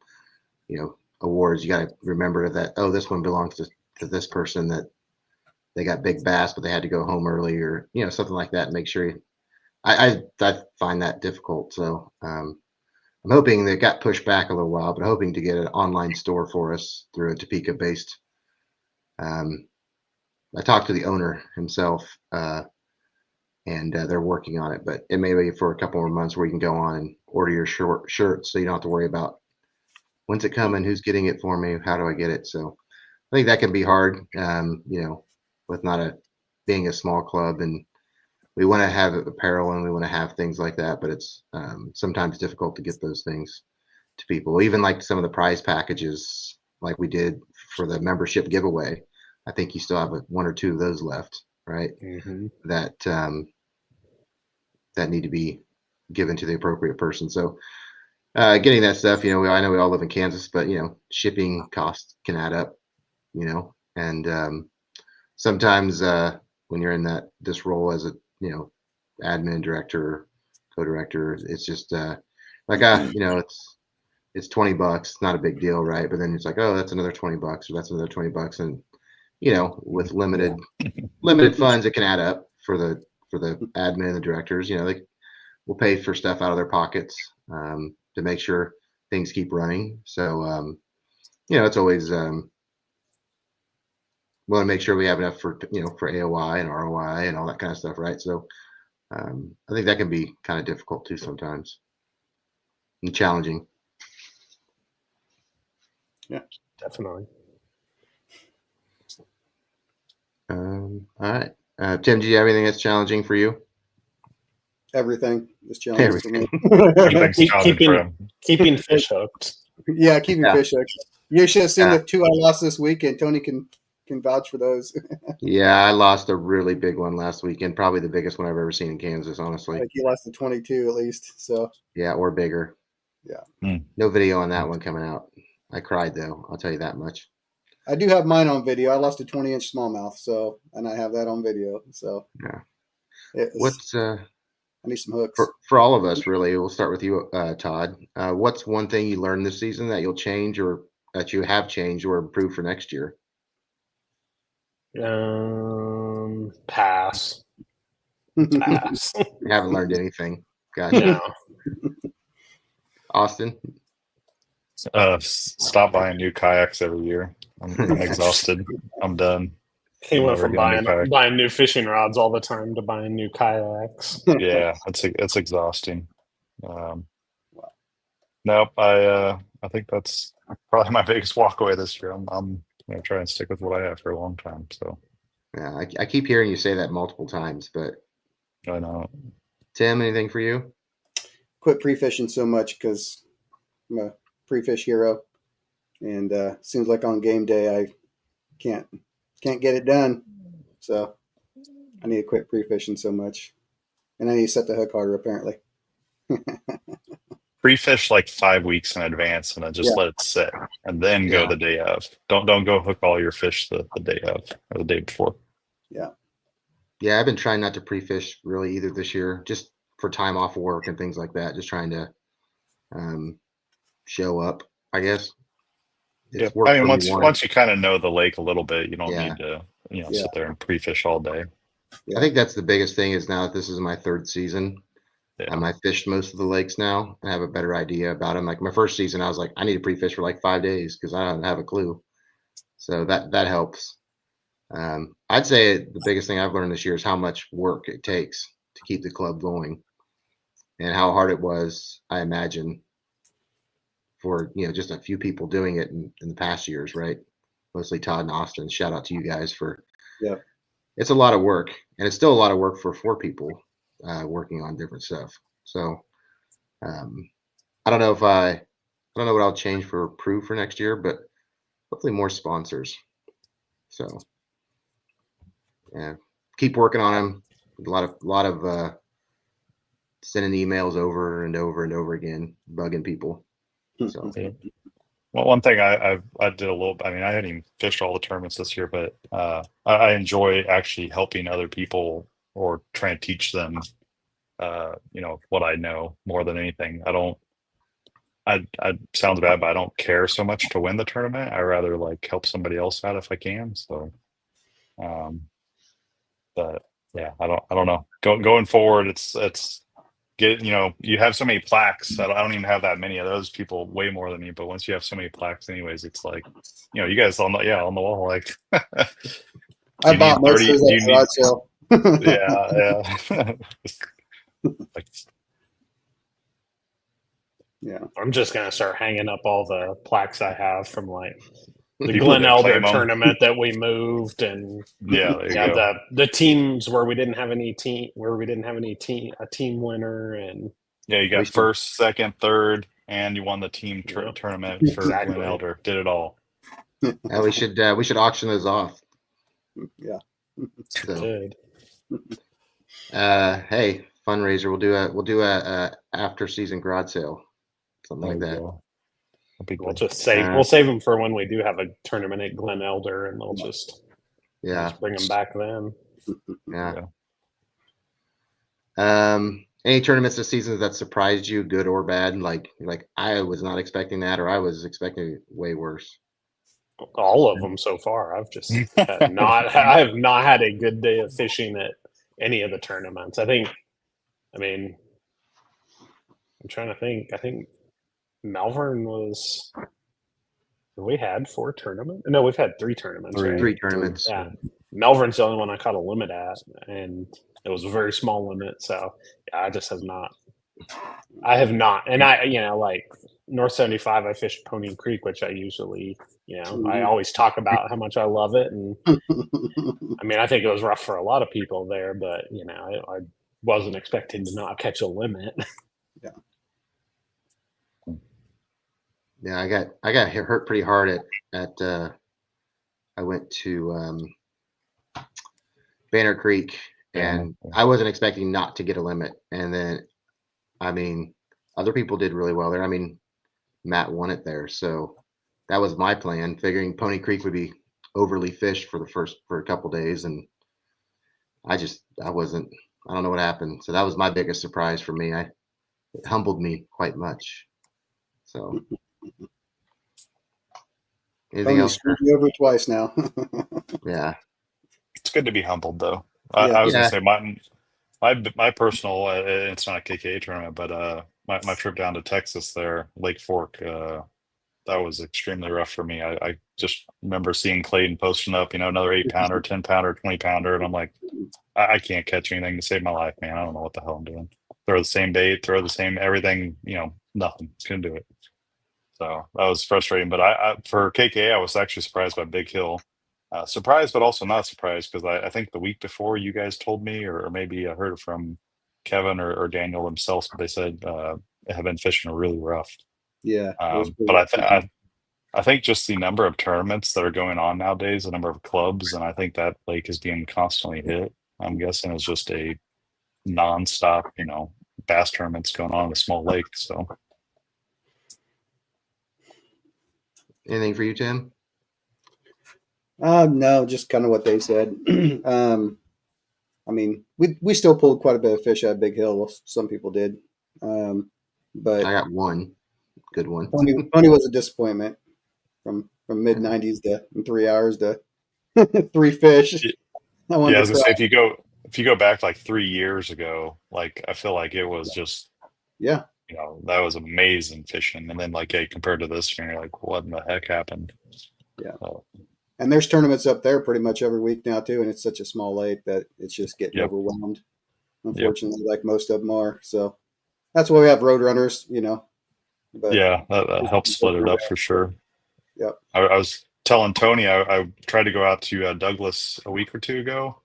awards. You got to remember that, oh, this one belongs to this person, that they got big bass, but they had to go home early, or, something like that. Make sure I find that difficult. So, I'm hoping that got pushed back a little while, but hoping to get an online store for us through a Topeka based. I talked to the owner himself, and they're working on it, but it may be for a couple more months where you can go on and order your shirt, so you don't have to worry about when's it coming, who's getting it for me, how do I get it. So I think that can be hard, with being a small club, and we want to have apparel and we want to have things like that, but it's sometimes difficult to get those things to people. Even like some of the prize packages, like we did for the membership giveaway, I think you still have 1 or 2 of those left, right? mm-hmm. That need to be given to the appropriate person. So getting that stuff, I know we all live in Kansas, but shipping costs can add up, and sometimes when you're in this role as a admin director, co-director, it's just like it's $20, not a big deal, right? But then it's like, oh, that's another $20, or that's another $20, and with limited funds, it can add up for the admin and the directors. They will pay for stuff out of their pockets to make sure things keep running. So it's always we want to make sure we have enough for for AOI and ROI and all that kind of stuff, right? So I think that can be kind of difficult too sometimes, and challenging. Yeah. Definitely. All right. Tim, do you have anything that's challenging for you? Everything is challenging for me. Everything's challenging for him. Keeping fish hooked. Yeah, keeping Yeah. fish hooked. You should have seen Yeah. the 2 I lost this weekend. Tony can vouch for those. Yeah, I lost a really big one last weekend, probably the biggest one I've ever seen in Kansas, honestly. Like he lost the 22 at least. So Yeah, or bigger. yeah. No video on that one coming out. I cried though, I'll tell you that much. I do have mine on video. I lost a 20-inch smallmouth, and I have that on video. So Yeah. What's I need some hooks. for all of us, really? We'll start with you, Todd. What's one thing you learned this season that you'll change, or that you have changed or improved for next year? Pass. Pass. You haven't learned anything. Gotcha. No. Austin? Stop buying new kayaks every year. I'm exhausted. I'm done. He went Never from get a new kayak. buying new fishing rods all the time to buying new kayaks. Yeah, it's exhausting. Nope. I think that's probably my biggest walkaway this year. I'm gonna try and stick with what I have for a long time. So Yeah, I keep hearing you say that multiple times, but I know. Tim, anything for you? Quit pre-fishing so much because I'm a pre-fish hero, and seems like on game day I can't get it done. So I need to quit pre-fishing so much, and I need to set the hook harder. Apparently, Pre-fish like 5 weeks in advance and then just let it sit, and then go the day of. Don't go hook all your fish the day of or the day before. Yeah, I've been trying not to pre-fish really either this year, just for time off work and things like that. Just trying to show up, I guess. It's worked I mean, for me once you kind of know the lake a little bit, you don't Yeah. need to sit there and pre-fish all day. I think that's the biggest thing is now that this is my third season, Yeah. I fished most of the lakes now. I have a better idea about them. Like my first season, I was like, I need to pre-fish for like 5 days because I don't have a clue. So that helps. I'd say the biggest thing I've learned this year is how much work it takes to keep the club going, and how hard it was, I imagine, for just a few people doing it in the past years, right? Mostly Todd and Austin. Shout out to you guys for. Yeah. It's a lot of work, and it's still a lot of work for 4 people working on different stuff. So I don't know what I'll change for Proof for next year, but hopefully more sponsors. So yeah, keep working on them. A lot of sending emails over and over and over again, bugging people. So Well, one thing I did a little. I mean, I hadn't even fished all the tournaments this year, but I enjoy actually helping other people or trying to teach them, what I know more than anything. I sounds bad, but I don't care so much to win the tournament. I rather like help somebody else out if I can. So, but yeah, I don't know. Going forward, it's you have so many plaques. I don't even have that many of those people, way more than me. But once you have so many plaques, anyways, it's like, you guys on the wall, like. I bought most of those at the garage sale. Yeah. Yeah. I'm just gonna start hanging up all the plaques I have from like the People Glen that Elder claim 'em. tournament that we moved, and There you go. the teams where we didn't have any team a team winner, and Yeah, you got first, second, third, and you won the team tournament for Exactly. Glen Elder. Did it all. we should auction those off. Yeah. So, good. hey, fundraiser. We'll do a after season garage sale, something like that. We'll just save them for when we do have a tournament at Glen Elder, and they'll just bring them back then. Yeah. Any tournaments this season that surprised you, good or bad? Like I was not expecting that, or I was expecting it way worse. All of them so far. I have not had a good day of fishing at any of the tournaments. I'm trying to think. I think Malvern was. We had 4 tournaments. No, we've had 3 tournaments. Right? 3 tournaments. Yeah, Malvern's the only one I caught a limit at, and it was a very small limit. So I just have not. I have not, and North 75, I fished Pony Creek, which I usually, I always talk about how much I love it. And I mean, I think it was rough for a lot of people there, but I wasn't expecting to not catch a limit. Yeah, I got hurt pretty hard at I went to Banner Creek, and I wasn't expecting not to get a limit. And then, I mean, other people did really well there. I mean, Matt won it there, so that was my plan, figuring Pony Creek would be overly fished for a couple days, and I don't know what happened. So that was my biggest surprise for me. It humbled me quite much. So anything Tony else? screwed you over twice now. Yeah. It's good to be humbled, though. Yeah. I was gonna say my personal. It's not a KKA tournament, but my trip down to Texas there, Lake Fork. That was extremely rough for me. I just remember seeing Clayton posting up, another 8-pounder, 10-pounder, 20-pounder, and I'm like, I can't catch anything to save my life, man. I don't know what the hell I'm doing. Throw the same bait, throw the same everything, nothing. Couldn't do it. So that was frustrating. But I for KKA, I was actually surprised by Big Hill. Surprised, but also not surprised, because I think the week before you guys told me, or maybe I heard it from Kevin or Daniel themselves, but they said they have been fishing really rough. Yeah. But I think just the number of tournaments that are going on nowadays, the number of clubs, and I think that lake is being constantly hit. I'm guessing it's just a nonstop, bass tournaments going on in a small lake. So, Anything for you, Tim? No, just kind of what they said. I mean, we still pulled quite a bit of fish out of Big Hill. Well, some people did, but I got one good one. Tony was a disappointment from mid 90s to in 3 hours to 3 fish. I was gonna say, if you go back like 3 years ago, like I feel like it was just Yeah. that was amazing fishing, and then like compared to this, you're like, what in the heck happened? Yeah. And there's tournaments up there pretty much every week now too, and it's such a small lake that it's just getting overwhelmed. Unfortunately, like most of them are. So that's why we have road runners, But that helps split it up for sure. Yep. I was telling Tony I tried to go out to Douglas a week or two ago,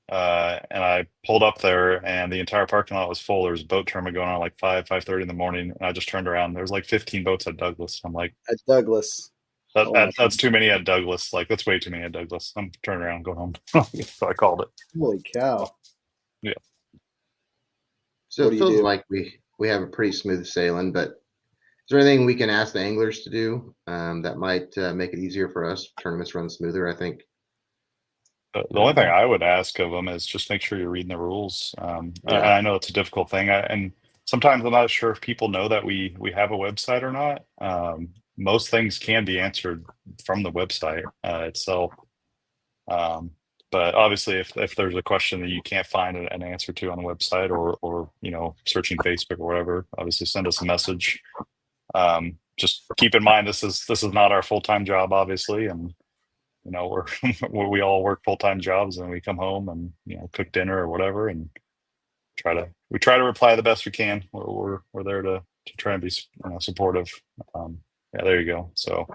and I pulled up there, and the entire parking lot was full. There was a boat tournament going on like 5:30 in the morning, and I just turned around. There was like 15 boats at Douglas. I'm like, at Douglas. That's too many at Douglas. Like, that's way too many at Douglas. I'm turning around, go home. So I called it. Holy cow! Yeah. So it feels like we have a pretty smooth sailing, but is there anything we can ask the anglers to do that might make it easier for us? Tournaments run smoother, I think. The only thing I would ask of them is just make sure you're reading the rules. I know it's a difficult thing, and sometimes I'm not sure if people know that we have a website or not. Most things can be answered from the website itself. But obviously, if there's a question that you can't find an answer to on the website, or searching Facebook or whatever, obviously send us a message. Just keep in mind this is not our full-time job, obviously, and we all work full-time jobs, and we come home and cook dinner or whatever, and try to reply the best we can. We're there to try and be supportive. Yeah, there you go. So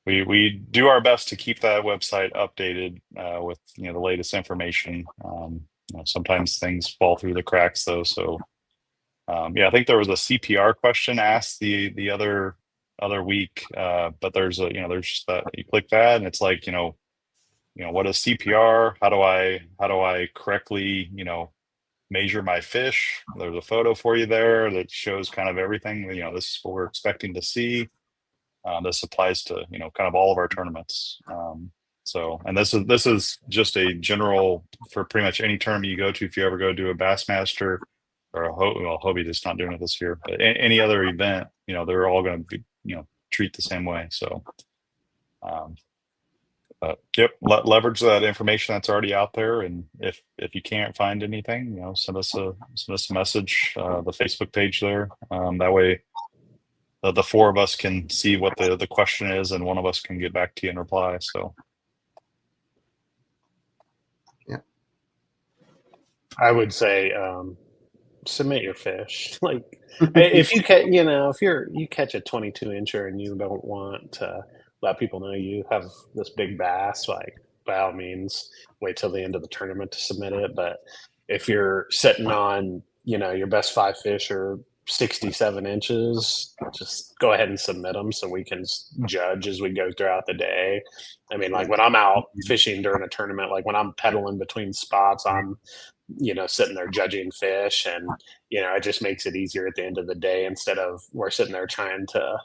we do our best to keep that website updated with the latest information. Sometimes things fall through the cracks though. So I think there was a CPR question asked the other week, but there's just that you click that and it's like what is CPR? How do I correctly measure my fish? There's a photo for you there that shows kind of everything. This is what we're expecting to see. This applies to kind of all of our tournaments. And this is just a general for pretty much any tournament you go to. If you ever go to a Bassmaster or Hobie is not doing it this year, but any other event, they're all going to be treat the same way. So leverage that information that's already out there, and if you can't find anything, send us a message, the Facebook page there. That way the four of us can see what the question is, and one of us can get back to you and reply. So I would say submit your fish. Like if you catch, if you catch a 22 incher and you don't want to let people know you have this big bass, like by all means, wait till the end of the tournament to submit it. But if you're sitting on, your best 5 fish or 67 inches, just go ahead and submit them so we can judge as we go throughout the day. I mean, like when I'm out fishing during a tournament, like when I'm pedaling between spots, I'm, sitting there judging fish, and, it just makes it easier at the end of the day instead of we're sitting there trying to,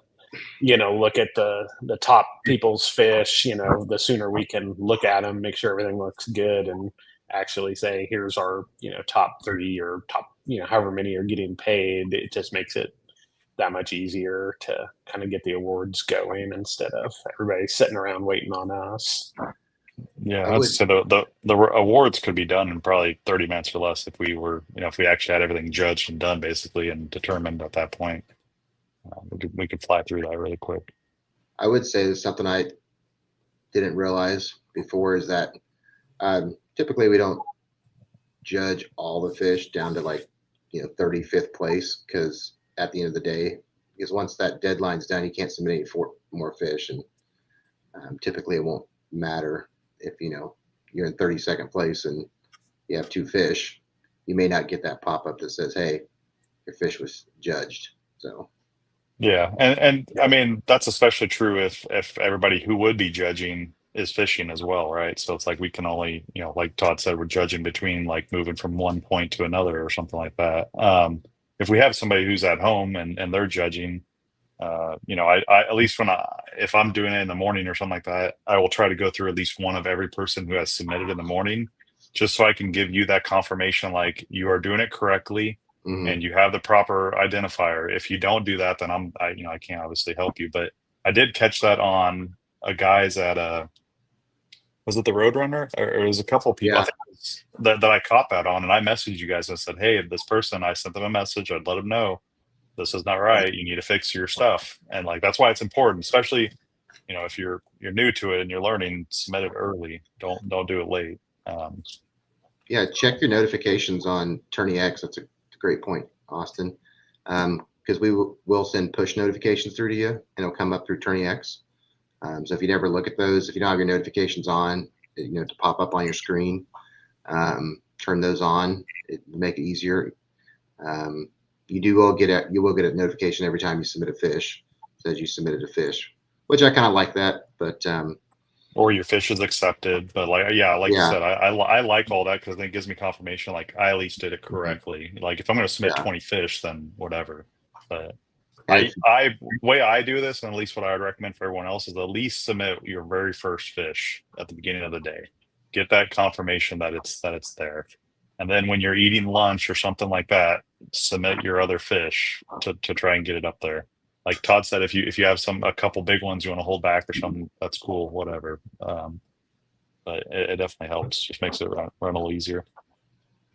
look at the top people's fish. The sooner we can look at them, make sure everything looks good, and actually say, here's our, top 3 or top, however many are getting paid. It just makes it that much easier to kind of get the awards going instead of everybody sitting around waiting on us. Yeah, so the awards could be done in probably 30 minutes or less if we were, if we actually had everything judged and done basically and determined at that point. We could fly through that really quick. I would say there's something I didn't realize before is that typically we don't judge all the fish down to 35th place, because at the end of the day, because once that deadline's done, you can't submit any more fish, and typically it won't matter if you're in 32nd place and you have 2 fish. You may not get that pop-up that says, hey, your fish was judged. So yeah, and I mean that's especially true if everybody who would be judging is fishing as well, right? So it's like we can only, like Todd said, we're judging between like moving from one point to another or something like that. If we have somebody who's at home and they're judging, I at least if I'm doing it in the morning or something like that, I will try to go through at least one of every person who has submitted in the morning, just so I can give you that confirmation, like you are doing it correctly. mm-hmm. And you have the proper identifier. If you don't do that, then I can't obviously help you. But I did catch that on a guy's at was it the Roadrunner, or it was a couple of people, Yeah. I think it was, that I caught that on, and I messaged you guys and said, hey, this person, I sent them a message, I'd let them know this is not right, you need to fix your stuff. And like that's why it's important, especially if you're new to it and you're learning, submit it early, don't do it late. Yeah, check your notifications on Tourney X. That's a great point, Austin, because we will send push notifications through to you, and it'll come up through Tourney X. So if you never look at those, if you don't have your notifications on, to pop up on your screen, turn those on. It make it easier. You will get a notification every time you submit a fish. It says you submitted a fish, which I kind of like that. But or your fish is accepted. But you said, I like all that because it gives me confirmation. Like I at least did it correctly. Mm-hmm. Like if I'm going to submit 20 fish, then whatever. But way I do this, and at least what I would recommend for everyone else, is at least submit your very first fish at the beginning of the day. Get that confirmation that it's there, and then when you're eating lunch or something like that, submit your other fish to try and get it up there. Like Todd said, if you have a couple big ones you want to hold back or something, that's cool, whatever. But it definitely helps. Just makes it run a little easier.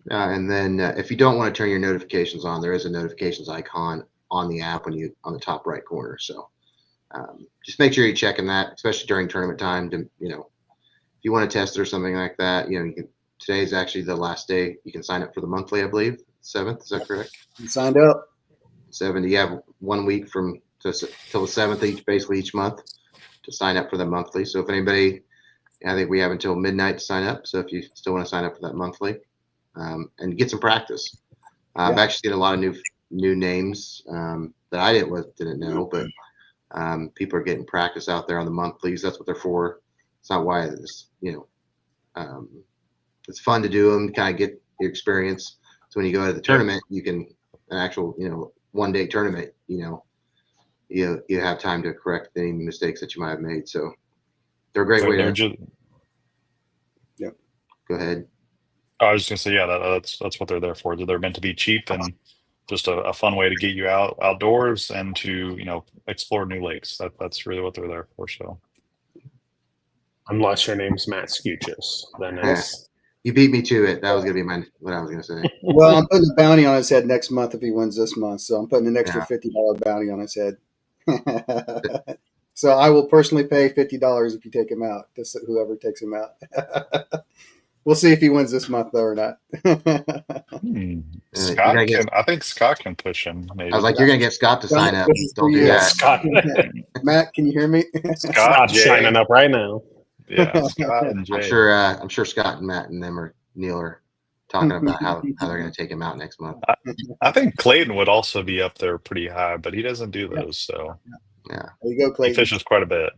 And then if you don't want to turn your notifications on, there is a notifications icon on the app on the top right corner. So just make sure you're checking that, especially during tournament time. To if you want to test it or something like that, today is actually the last day you can sign up for the monthly. I believe 7th. Is that correct? You signed up. 7. You have 1 week till the 7th each month to sign up for the monthly. So if anybody, I think we have until midnight to sign up. So if you still want to sign up for that monthly and get some practice, I've actually seen a lot of new names that I didn't know, but people are getting practice out there on the monthlies. That's what they're for. It's not why it's it's fun to do them, kind of get your experience. So when you go to the tournament, you can an actual 1-day tournament. You have time to correct any mistakes that you might have made. So they're a great way to. Yep. Go ahead. I was just gonna say, that's what they're there for. They're meant to be cheap and just a fun way to get you outdoors and to explore new lakes. That's really what they're there for. So, unless your name's Matt Scuchus, then it's. You beat me to it. That was gonna be what I was gonna say. Well, I'm putting a bounty on his head next month if he wins this month. So I'm putting an extra $50 bounty on his head. So I will personally pay $50 if you take him out. Just whoever takes him out. We'll see if he wins this month though or not. Scott can. I think Scott can push him. Maybe. I was like, you're gonna get Scott to sign up. This is for Don't do you. Yeah, that. Scott. Matt, can you hear me? Scott Scott's Jay. signing up right now. Yeah, Scott and Jay. I'm sure Scott and Matt and them are Neil are talking about how they're gonna take him out next month. I think Clayton would also be up there pretty high, but he doesn't do those. So Yeah. There you go, he Clayton. fishes quite a bit.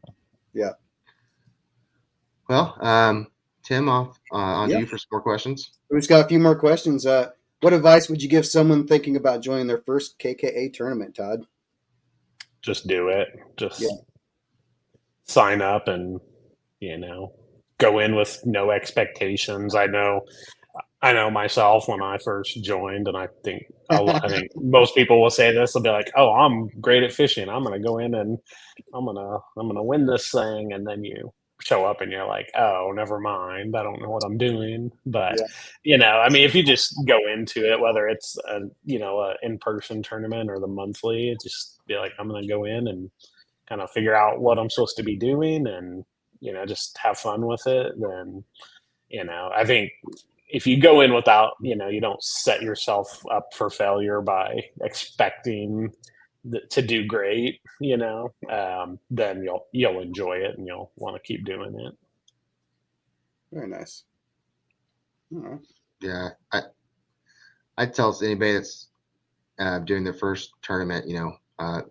Well, Tim, off on Yeah. to you for some more questions. We just got a few more questions. What advice would you give someone thinking about joining their first KKA tournament, Todd? Just do it. Just Yeah. sign up and go in with no expectations. I know myself when I first joined, and I think most people will say this. They'll be like, "Oh, I'm great at fishing. I'm going to go in and I'm gonna win this thing," and then you show up and you're like, "Oh, never mind. I don't know what I'm doing." But if you just go into it, whether it's a in-person tournament or the monthly, just be like, "I'm going to go in and kind of figure out what I'm supposed to be doing, and just have fun with it." Then I think if you go in without, you don't set yourself up for failure by expecting to do great, then you'll enjoy it and you'll want to keep doing it. Very nice. All right. Yeah, I tell anybody that's doing their first tournament,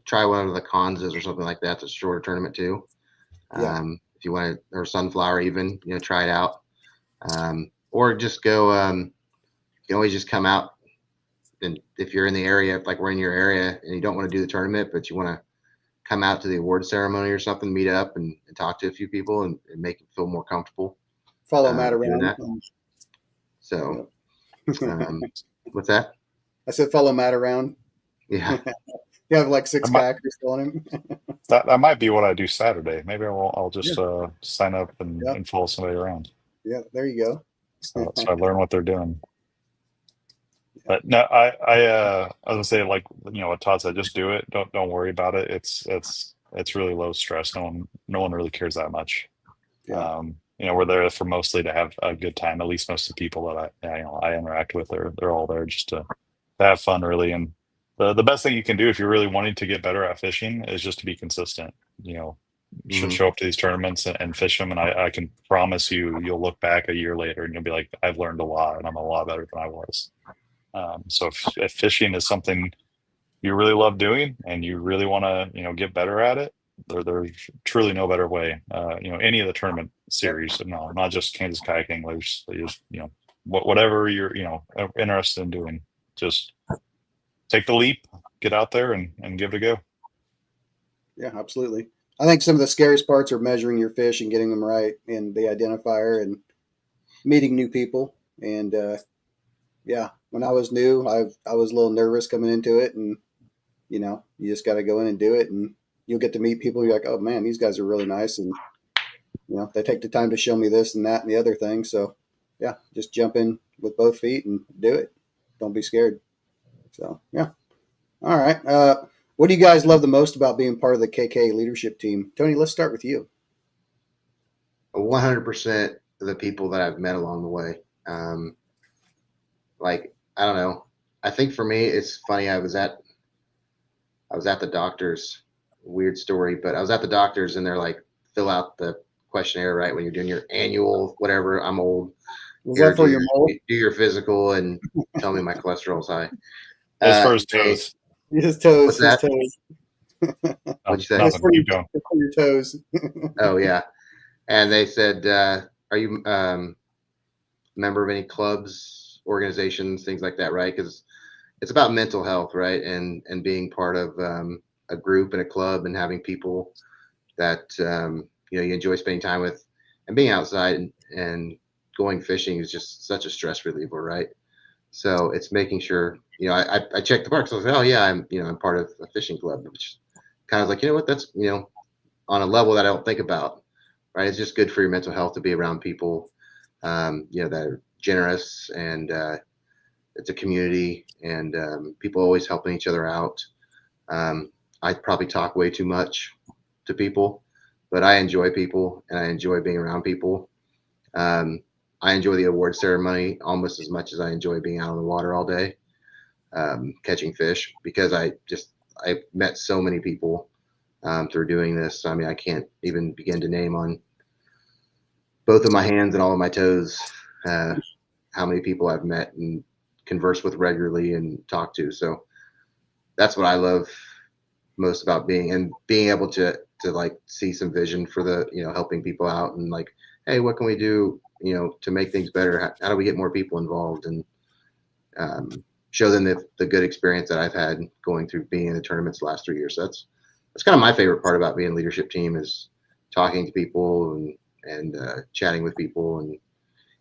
try one of the Kansas or something like that. It's a shorter tournament too. Yeah. If you want to, or Sunflower even, try it out. Or just go. You can always just come out, and if you're in the area, like we're in your area, and you don't want to do the tournament, but you want to come out to the award ceremony or something, meet up and talk to a few people and make them feel more comfortable. Follow Matt doing around. that. So, what's that? I said follow Matt around. Yeah. You have like 6 kayakers following him. That might be what I do Saturday. Maybe I'll just sign up and follow somebody around. Yeah, there you go. So I learn what they're doing. But no, I was gonna say, like, what Todd said, just do it. Don't worry about it. It's really low stress. No one really cares that much. Yeah. We're there for mostly to have a good time. At least most of the people that I interact with, they're all there just to have fun, really. And the best thing you can do if you're really wanting to get better at fishing is just to be consistent. Should show up to these tournaments and fish them, and I can promise you'll look back a year later and you'll be like, I've learned a lot and I'm a lot better than I was. So if fishing is something you really love doing and you really want to get better at it, there's truly no better way. Any of the tournament series, not just Kansas Kayak Anglers, but just whatever you're interested in doing, just take the leap, get out there and give it a go. Yeah, absolutely. I think some of the scariest parts are measuring your fish and getting them right, and the identifier, and meeting new people. And when I was new, I was a little nervous coming into it, and you just got to go in and do it, and you'll get to meet people. You're like, oh man, these guys are really nice, and they take the time to show me this and that and the other thing. So yeah, just jump in with both feet and do it. Don't be scared. So yeah. All right. What do you guys love the most about being part of the KK leadership team? Tony, let's start with you. 100% of the people that I've met along the way. I don't know. I think for me, it's funny. I was at the doctor's. Weird story, but I was at the doctor's and they're like, fill out the questionnaire, right? When you're doing your annual, whatever, I'm old. Was that for your mole? Do your physical and tell me my cholesterol's high. It's for his toes. His toes. What's that? What'd you say? It's for your toes. Oh yeah. And they said, are you member of any clubs, organizations, things like that, right? Because it's about mental health, right? And being part of a group and a club and having people that you enjoy spending time with, and being outside and going fishing is just such a stress reliever, right? So it's making sure I check the box. So I was like, oh yeah, I'm part of a fishing club, which kind of like, what, that's on a level that I don't think about, right? It's just good for your mental health to be around people that are generous, and it's a community, and people always helping each other out. I probably talk way too much to people, but I enjoy people and I enjoy being around people. I enjoy the award ceremony almost as much as I enjoy being out on the water all day, catching fish, because I met so many people through doing this. I mean, I can't even begin to name on both of my hands and all of my toes how many people I've met and conversed with regularly and talked to. So that's what I love most about being able to like see some vision for the, helping people out and like, hey, what can we do, to make things better? How do we get more people involved and show them the good experience that I've had going through being in the tournaments the last 3 years. So that's kind of my favorite part about being leadership team, is talking to people and chatting with people. And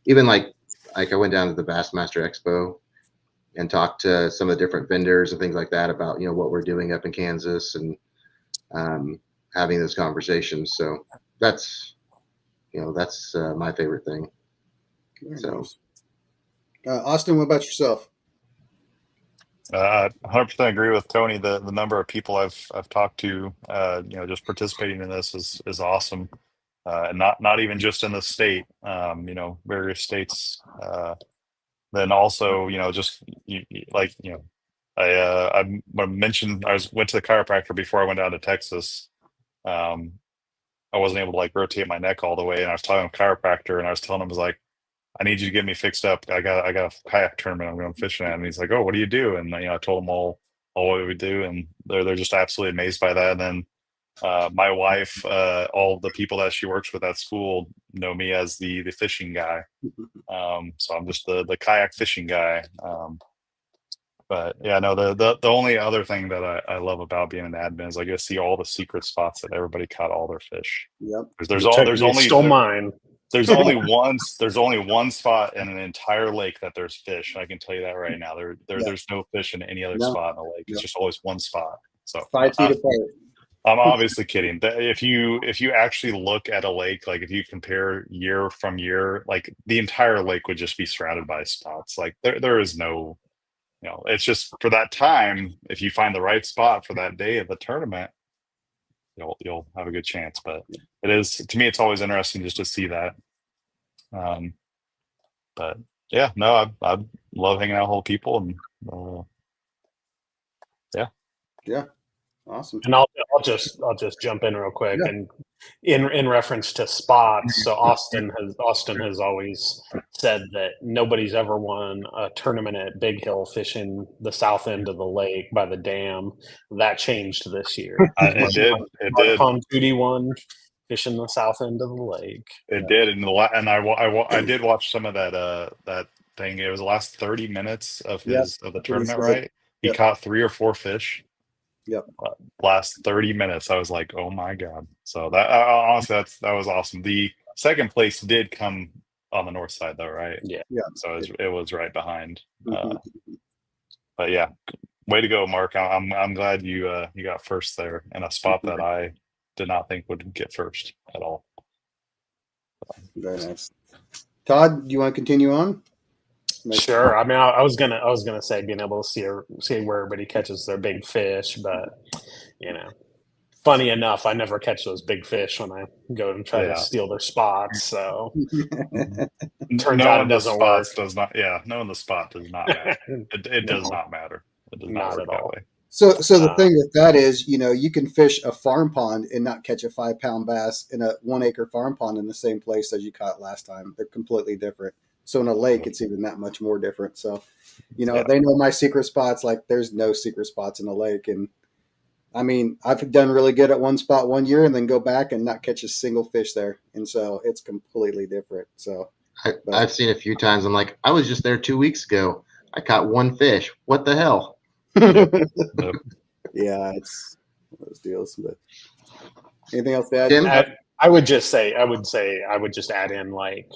even like I went down to the Bassmaster Expo and talked to some of the different vendors and things like that about, what we're doing up in Kansas, and having those conversations. So that's my favorite thing. So Austin, what about yourself? 100% agree with Tony. The number of people I've talked to, just participating in this is awesome, and not even just in the state, various states. Then also, I mentioned I went to the chiropractor before I went down to Texas. I wasn't able to like rotate my neck all the way, and I was talking to a chiropractor, and I was telling him, I was like, I need you to get me fixed up. I got a kayak tournament I'm going fishing at. And he's like, oh, what do you do? And I told him all what we do, and they're just absolutely amazed by that. And then my wife, all the people that she works with at school know me as the fishing guy. So I'm just the kayak fishing guy. But yeah, no, the only other thing that I love about being an admin is I get to see all the secret spots that everybody caught all their fish. Yep. There's mine. There's only one spot in an entire lake that there's fish. I can tell you that right now. There's no fish in any other spot in the lake. It's just always one spot. So 5 feet apart. I'm obviously kidding. If you actually look at a lake, like if you compare year from year, like the entire lake would just be surrounded by spots. Like there is no, it's just for that time. If you find the right spot for that day of the tournament, you'll have a good chance. But it is, to me, it's always interesting just to see that. But yeah, no, I love hanging out with whole people, and Yeah. Awesome. And I'll just jump in real quick, and in reference to spots. So Austin has always said that nobody's ever won a tournament at Big Hill fishing the south end of the lake by the dam. That changed this year. It did. Pontoudi won fishing the south end of the lake. It did, and I did watch some of that thing. It was the last 30 minutes of the tournament, right? He caught 3 or 4 fish. Yep. Last 30 minutes, I was like, oh my god! So that honestly, that was awesome. The second place did come on the north side, though, right? Yeah. So it was right behind. But yeah, way to go, Mark! I'm glad you got first there in a spot that I did not think would get first at all. Very nice. Todd, do you want to continue on? Sure. I mean, I was gonna say being able to see where everybody catches their big fish, but funny enough, I never catch those big fish when I go and try to steal their spots. So turns out it doesn't work. Knowing the spot does not matter. It does not matter. It does not work that way. So the thing with that is, you can fish a farm pond and not catch a 5-pound bass in a 1-acre farm pond in the same place as you caught last time. They're completely different. So in a lake, it's even that much more different. So, they know my secret spots. Like there's no secret spots in a lake. And I mean, I've done really good at one spot one year and then go back and not catch a single fish there. And so it's completely different. So I've seen a few times. I'm like, I was just there 2 weeks ago. I caught 1 fish. What the hell? Yeah, it's one of those deals. But anything else to add? Tim? I would just add in, like,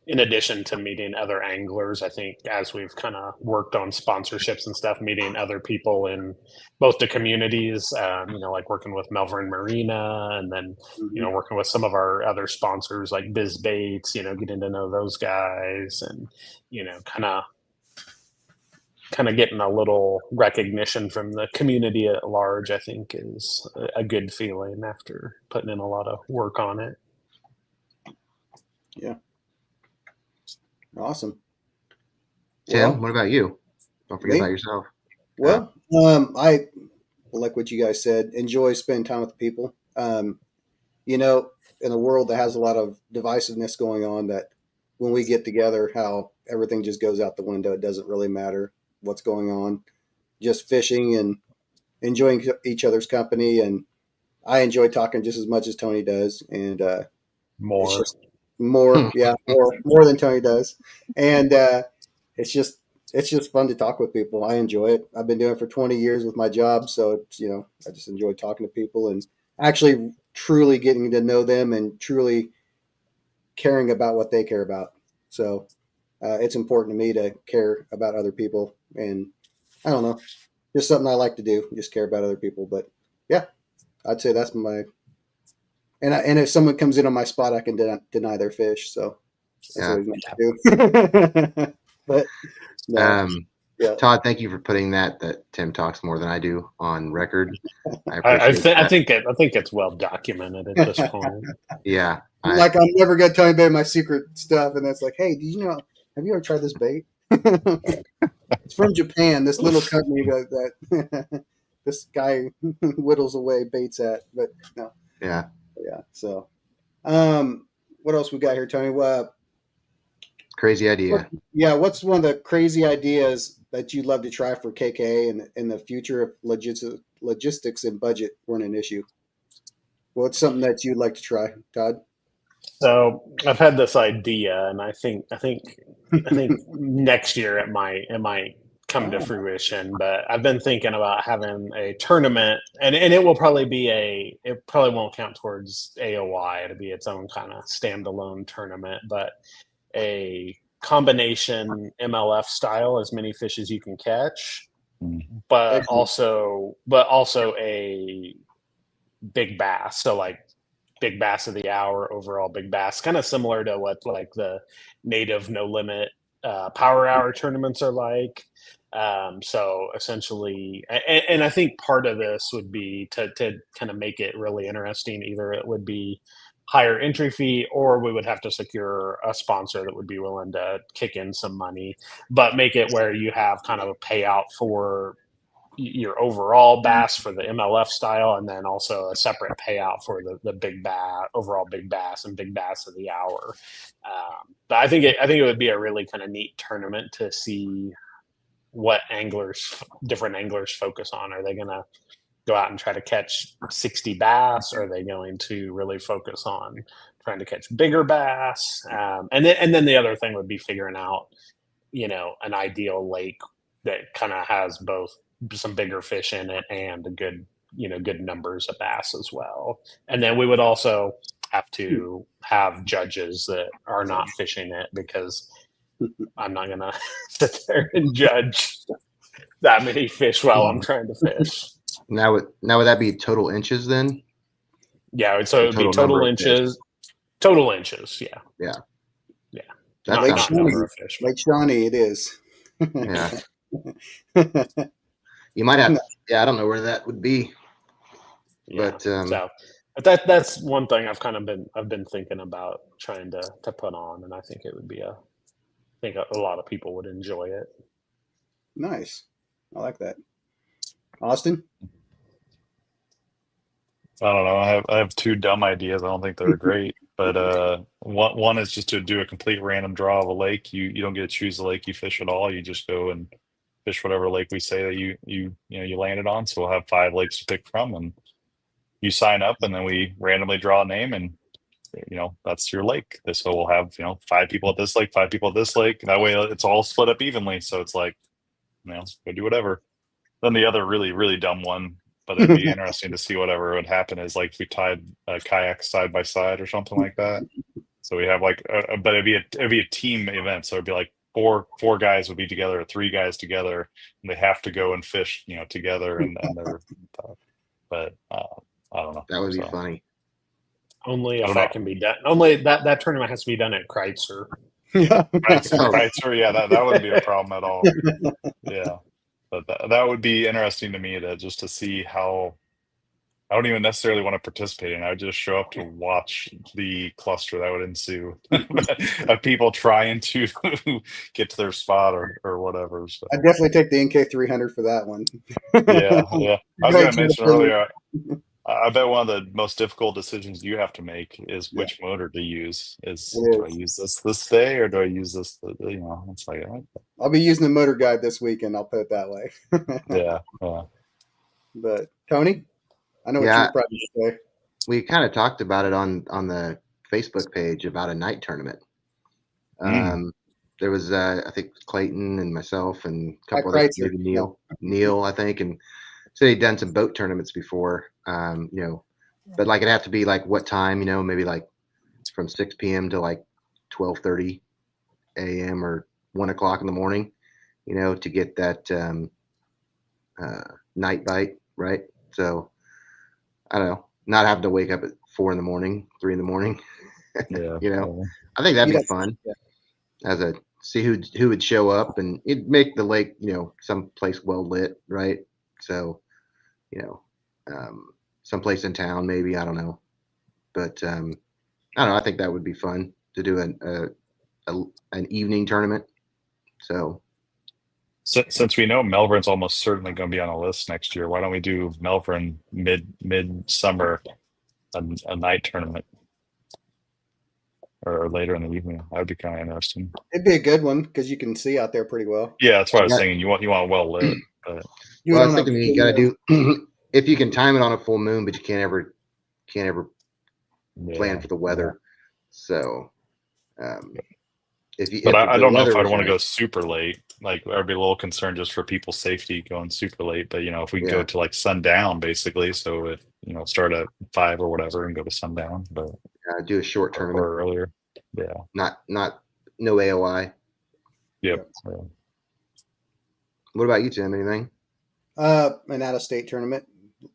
in addition to meeting other anglers, I think as we've kind of worked on sponsorships and stuff, meeting other people in both the communities, like working with Melbourne Marina, and then, working with some of our other sponsors like Biz Baits, getting to know those guys, and, kind of getting a little recognition from the community at large, I think is a good feeling after putting in a lot of work on it. Yeah. Awesome. Tim, what about you? Don't forget me? about yourself. Well, I like what you guys said. Enjoy spending time with people. You know, in a world that has a lot of divisiveness going on, that when we get together, how everything just goes out the window. It doesn't really matter what's going on. Just fishing and enjoying each other's company. And I enjoy talking just as much as Tony does. And it's More. just more, yeah, more than Tony does. And it's just it's just fun to talk with people. I enjoy it. I've been doing it for 20 years with my job, so it's, I just enjoy talking to people and actually truly getting to know them and truly caring about what they care about. So it's important to me to care about other people, and I don't know, just something I like to do, just care about other people. But yeah, I'd say that's my and if someone comes in on my spot, I can deny their fish. So that's always nice to do. But no, yeah. Todd, thank you for putting that Tim talks more than I do on record. I I appreciate that. I think it's well documented at this point. Yeah. I'm never going to tell anybody my secret stuff. And that's like, hey, did you know, have you ever tried this bait? It's from Japan, this little company that this guy whittles away baits at. But no. Yeah. Yeah. So what else we got here, Tony? Crazy idea. What's one of the crazy ideas that you'd love to try for KK in the future if logistics and budget weren't an issue? What's something that you'd like to try, Todd? So I've had this idea, and I think next year it might come to fruition. But I've been thinking about having a tournament, and it will probably be it probably won't count towards AOI. It'll be its own kind of standalone tournament, but a combination MLF style, as many fish as you can catch, but also a big bass. So like big bass of the hour, overall big bass, kind of similar to what like the native no limit power hour tournaments are like. So essentially, and I think part of this would be to kind of make it really interesting. Either it would be higher entry fee, or we would have to secure a sponsor that would be willing to kick in some money, but make it where you have kind of a payout for your overall bass for the MLF style, and then also a separate payout for the big bass, overall big bass and big bass of the hour. But I think it would be a really kind of neat tournament to see what different anglers focus on. Are they going to go out and try to catch 60 bass? Or are they going to really focus on trying to catch bigger bass? And then the other thing would be figuring out, an ideal lake that kind of has both some bigger fish in it and a good numbers of bass as well. And then we would also have to have judges that are not fishing it, because I'm not going to sit there and judge that many fish while I'm trying to fish. Now would that be total inches then? Yeah, so it would be total inches. Total inches, yeah. Yeah. Yeah. Lake Shawnee, it is. Yeah. You might have. Yeah, I don't know where that would be. Yeah. But that's one thing I've been thinking about trying to put on, and I think it would be I think a lot of people would enjoy it. Nice. I like that. Austin? I don't know. I have two dumb ideas. I don't think they're great, but one is just to do a complete random draw of a lake. You don't get to choose the lake you fish at all. You just go and fish whatever lake we say that you landed on. So we'll have 5 lakes to pick from, and you sign up, and then we randomly draw a name, and that's your lake. So we'll have 5 people at this lake, 5 people at this lake. That way it's all split up evenly. So it's like, go do whatever. Then the other really, really dumb one, but it'd be interesting to see whatever would happen, is like we tied kayaks side by side or something like that. So we have like, but it'd be a team event. So it'd be like four guys would be together, or 3 guys together, and they have to go and fish, together. And they're, but I don't know. That would be funny. Only if that can be done. Only that tournament has to be done at Kreitzer. Yeah. Kreitzer, yeah, that wouldn't be a problem at all. Yeah. But that would be interesting to me, to see how I don't even necessarily want to participate in it. I would just show up to watch the cluster that would ensue of people trying to get to their spot or whatever. So I'd definitely take the NK 300 for that one. yeah. I was Great going to to mention opinion. earlier. I bet one of the most difficult decisions you have to make is Yeah. which motor to use. It Do I is. use this day or do I use this? It's like, I'll be using the motor guide this weekend. I'll put it that way. yeah. But Tony, I know what you Yeah, were probably going to say. we kind of talked about it on the Facebook page about a night tournament. There was I think Clayton and myself and a couple others, Kreitzer. maybe Neil, I think, and said he'd done some boat tournaments before. But like it'd have to be like what time, maybe like from 6 p.m. to like 12:30 a.m. or 1 o'clock in the morning, to get that night bite, right? So I don't know, not having to wake up at 4 in the morning, 3 in the morning. Yeah. I think that'd Yeah. be fun see who would show up, and it'd make the lake, someplace well lit, right? So, someplace in town, maybe, I don't know, but I don't know. I think that would be fun to do an evening tournament. So since we know Melbourne's almost certainly going to be on a list next year, why don't we do Melbourne mid-summer, a night tournament, or later in the evening? That would be kind of interesting. It'd be a good one because you can see out there pretty well. Yeah, that's what I was saying. You want well lit. But well, I was thinking you got to do if you can time it on a full moon, but you can't ever plan for the weather. So but I don't know if I'd want to go super late. Like I'd be a little concerned just for people's safety going super late. But if we go to like sundown, basically, so if start at 5 or whatever and go to sundown, but do a short tournament or earlier. Yeah. Not no AOI. Yep. What about you, Tim? Anything? An out-of-state tournament.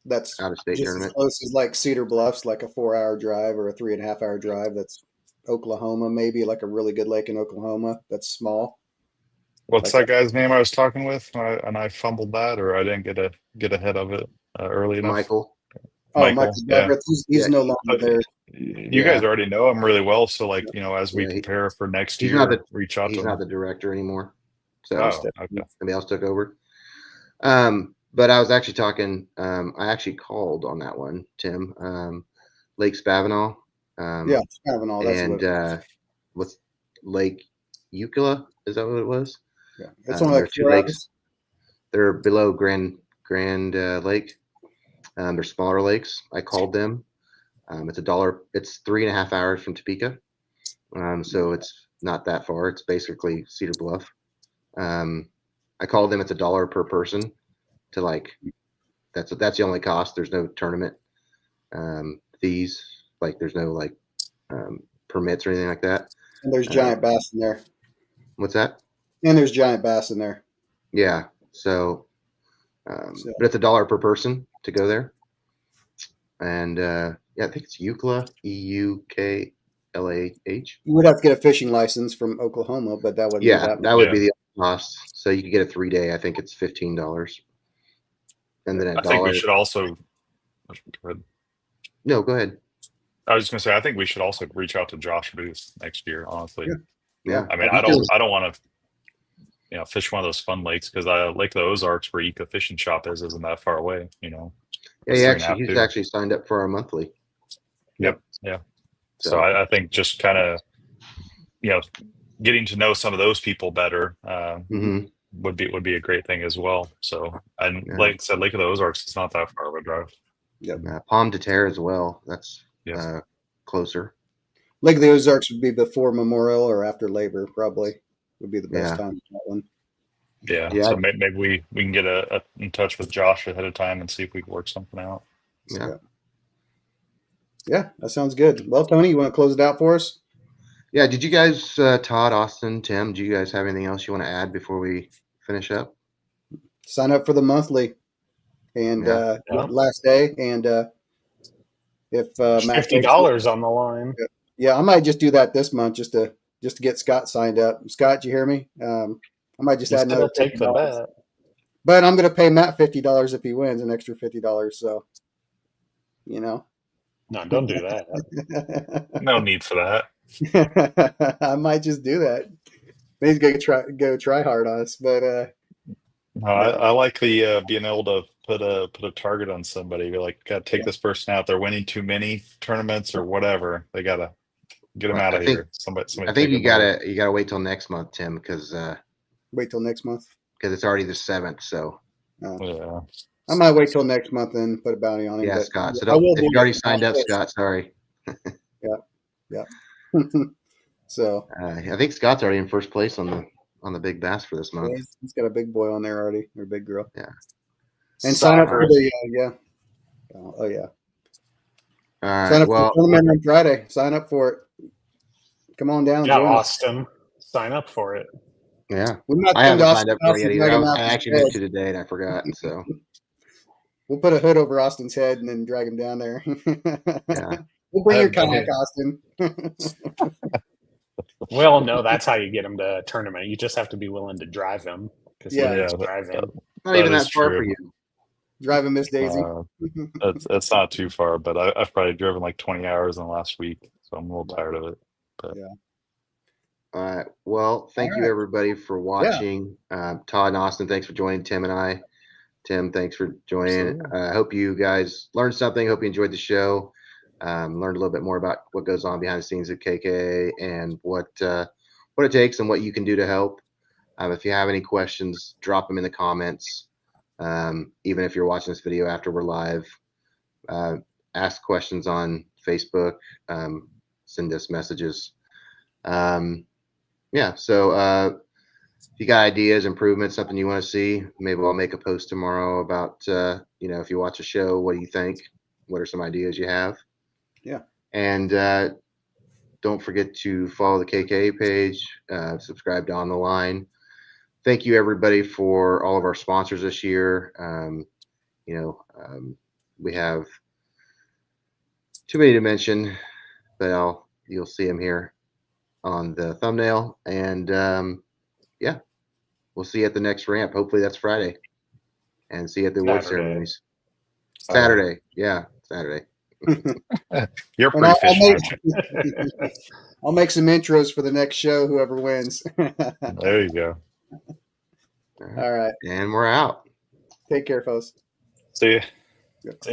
That's out-of-state just tournament. As close as like Cedar Bluffs, like a 4-hour drive or a 3.5-hour drive. That's Oklahoma, maybe like a really good lake in Oklahoma. That's small. What's that guy's name I was talking with, and I fumbled that, or I didn't get ahead of it early enough? Michael. Michael. Yeah. He's no longer there. You guys already know him really well, so like as we prepare for next year, reach out to him. He's not the director anymore, so okay. Somebody else took over. But I was actually talking. I actually called on that one, Tim. Lake Spavinal. Spavinal. That's and what's Lake Euclid? Is that what it was? Yeah, it's only like 2 lakes. They're below Grand Lake. They're smaller lakes. I called them. It's $1. It's 3.5 hours from Topeka. So it's not that far. It's basically Cedar Bluff. I called them. It's $1 per person to that's the only cost. There's no tournament fees. Like there's no permits or anything like that. And there's giant bass in there. What's that? And there's giant bass in there. Yeah. So, but it's $1 per person to go there. And I think it's Eucla, EUKLAH. You would have to get a fishing license from Oklahoma, but that wouldn't. That would be the cost. So you could get a 3-day. I think it's $15. And then I think we should also. No, go ahead. I was just gonna say I think we should also reach out to Josh Booth next year. Honestly, yeah. I mean, I don't want to, fish one of those fun lakes because Lake of the Ozarks, where Eco Fishing Shop isn't that far away. Yeah, he's actually signed up for our monthly. Yep. Yeah. So I think just kind of, getting to know some of those people better would be a great thing as well. So, and like I said, Lake of the Ozarks, it's not that far of a drive. Palm de Terre as well. That's closer. Lake of the Ozarks would be before Memorial or after Labor, probably would be the best time for that one. Yeah. So maybe we can get in touch with Josh ahead of time and see if we can work something out. Yeah, that sounds good. Well, Tony, you want to close it out for us? Yeah. Did you guys, Todd, Austin, Tim, do you guys have anything else you want to add before we finish up? Sign up for the monthly and last day. And if $50 on the line. Yeah, I might just do that this month just to get Scott signed up. Scott, you hear me? I might just add another take the bet. But I'm going to pay Matt $50 if he wins, an extra $50. So You know. No, don't do that. No need for that. I might just do that. He's gonna go try hard on us, but No, I like the being able to put a target on somebody. You're like, got to take this person out. They're winning too many tournaments or whatever. They gotta get them out I of think here. Somebody I think take you them away. gotta wait till next month, Tim, because wait till next month. it's already the 7th. So Yeah. I might wait till next month and put a bounty on him. yeah, But Scott. So I will if do you already it. signed up, Scott, sorry. Yeah. So I think Scott's already in first place on the big bass for this month. he's got a big boy on there already, or big girl. Yeah. And sign up for Soccer. the yeah. Oh yeah. All right. Sign up for Well, the tournament on Friday. Sign up for it. Come on down. Yeah, Join us. Austin, sign up for it. yeah. We might I come to haven't signed Austin's up for house it yet and either. drag him out I his actually meant bed. to today and I forgot. So We'll put a hood over Austin's head and then drag him down there. yeah. We'll bring your That- kayak, Austin. We all know that's how you get him to a tournament. You just have to be willing to drive him because Yeah. he likes Yeah, driving. Not even is that far true. for you. Driving Miss Daisy. It's not too far, but I've probably driven like 20 hours in the last week, so I'm a little tired of it. But All right. Well, thank All you right. everybody for watching. Todd and Austin, thanks for joining Tim and I. Tim, thanks for joining. Absolutely. I hope you guys learned something. Hope you enjoyed the show. Learned a little bit more about what goes on behind the scenes at KK and what it takes and what you can do to help. If you have any questions, drop them in the comments. Even if you're watching this video after we're live, ask questions on Facebook. Send us messages. Yeah. So if you got ideas, improvements, something you want to see, maybe I'll make a post tomorrow about, if you watch a show, what do you think? What are some ideas you have? Yeah. And don't forget to follow the KK page, subscribe to On the Line. Thank you everybody for all of our sponsors this year. We have too many to mention, but you'll see them here on the thumbnail. And yeah, we'll see you at the next ramp. Hopefully that's Friday. And see you at the award Saturday. ceremonies. Saturday. Yeah, Saturday. You're And pretty fishing. I'll make some intros for the next show, whoever wins. There you go. All right. And we're out. Take care, folks. See ya. See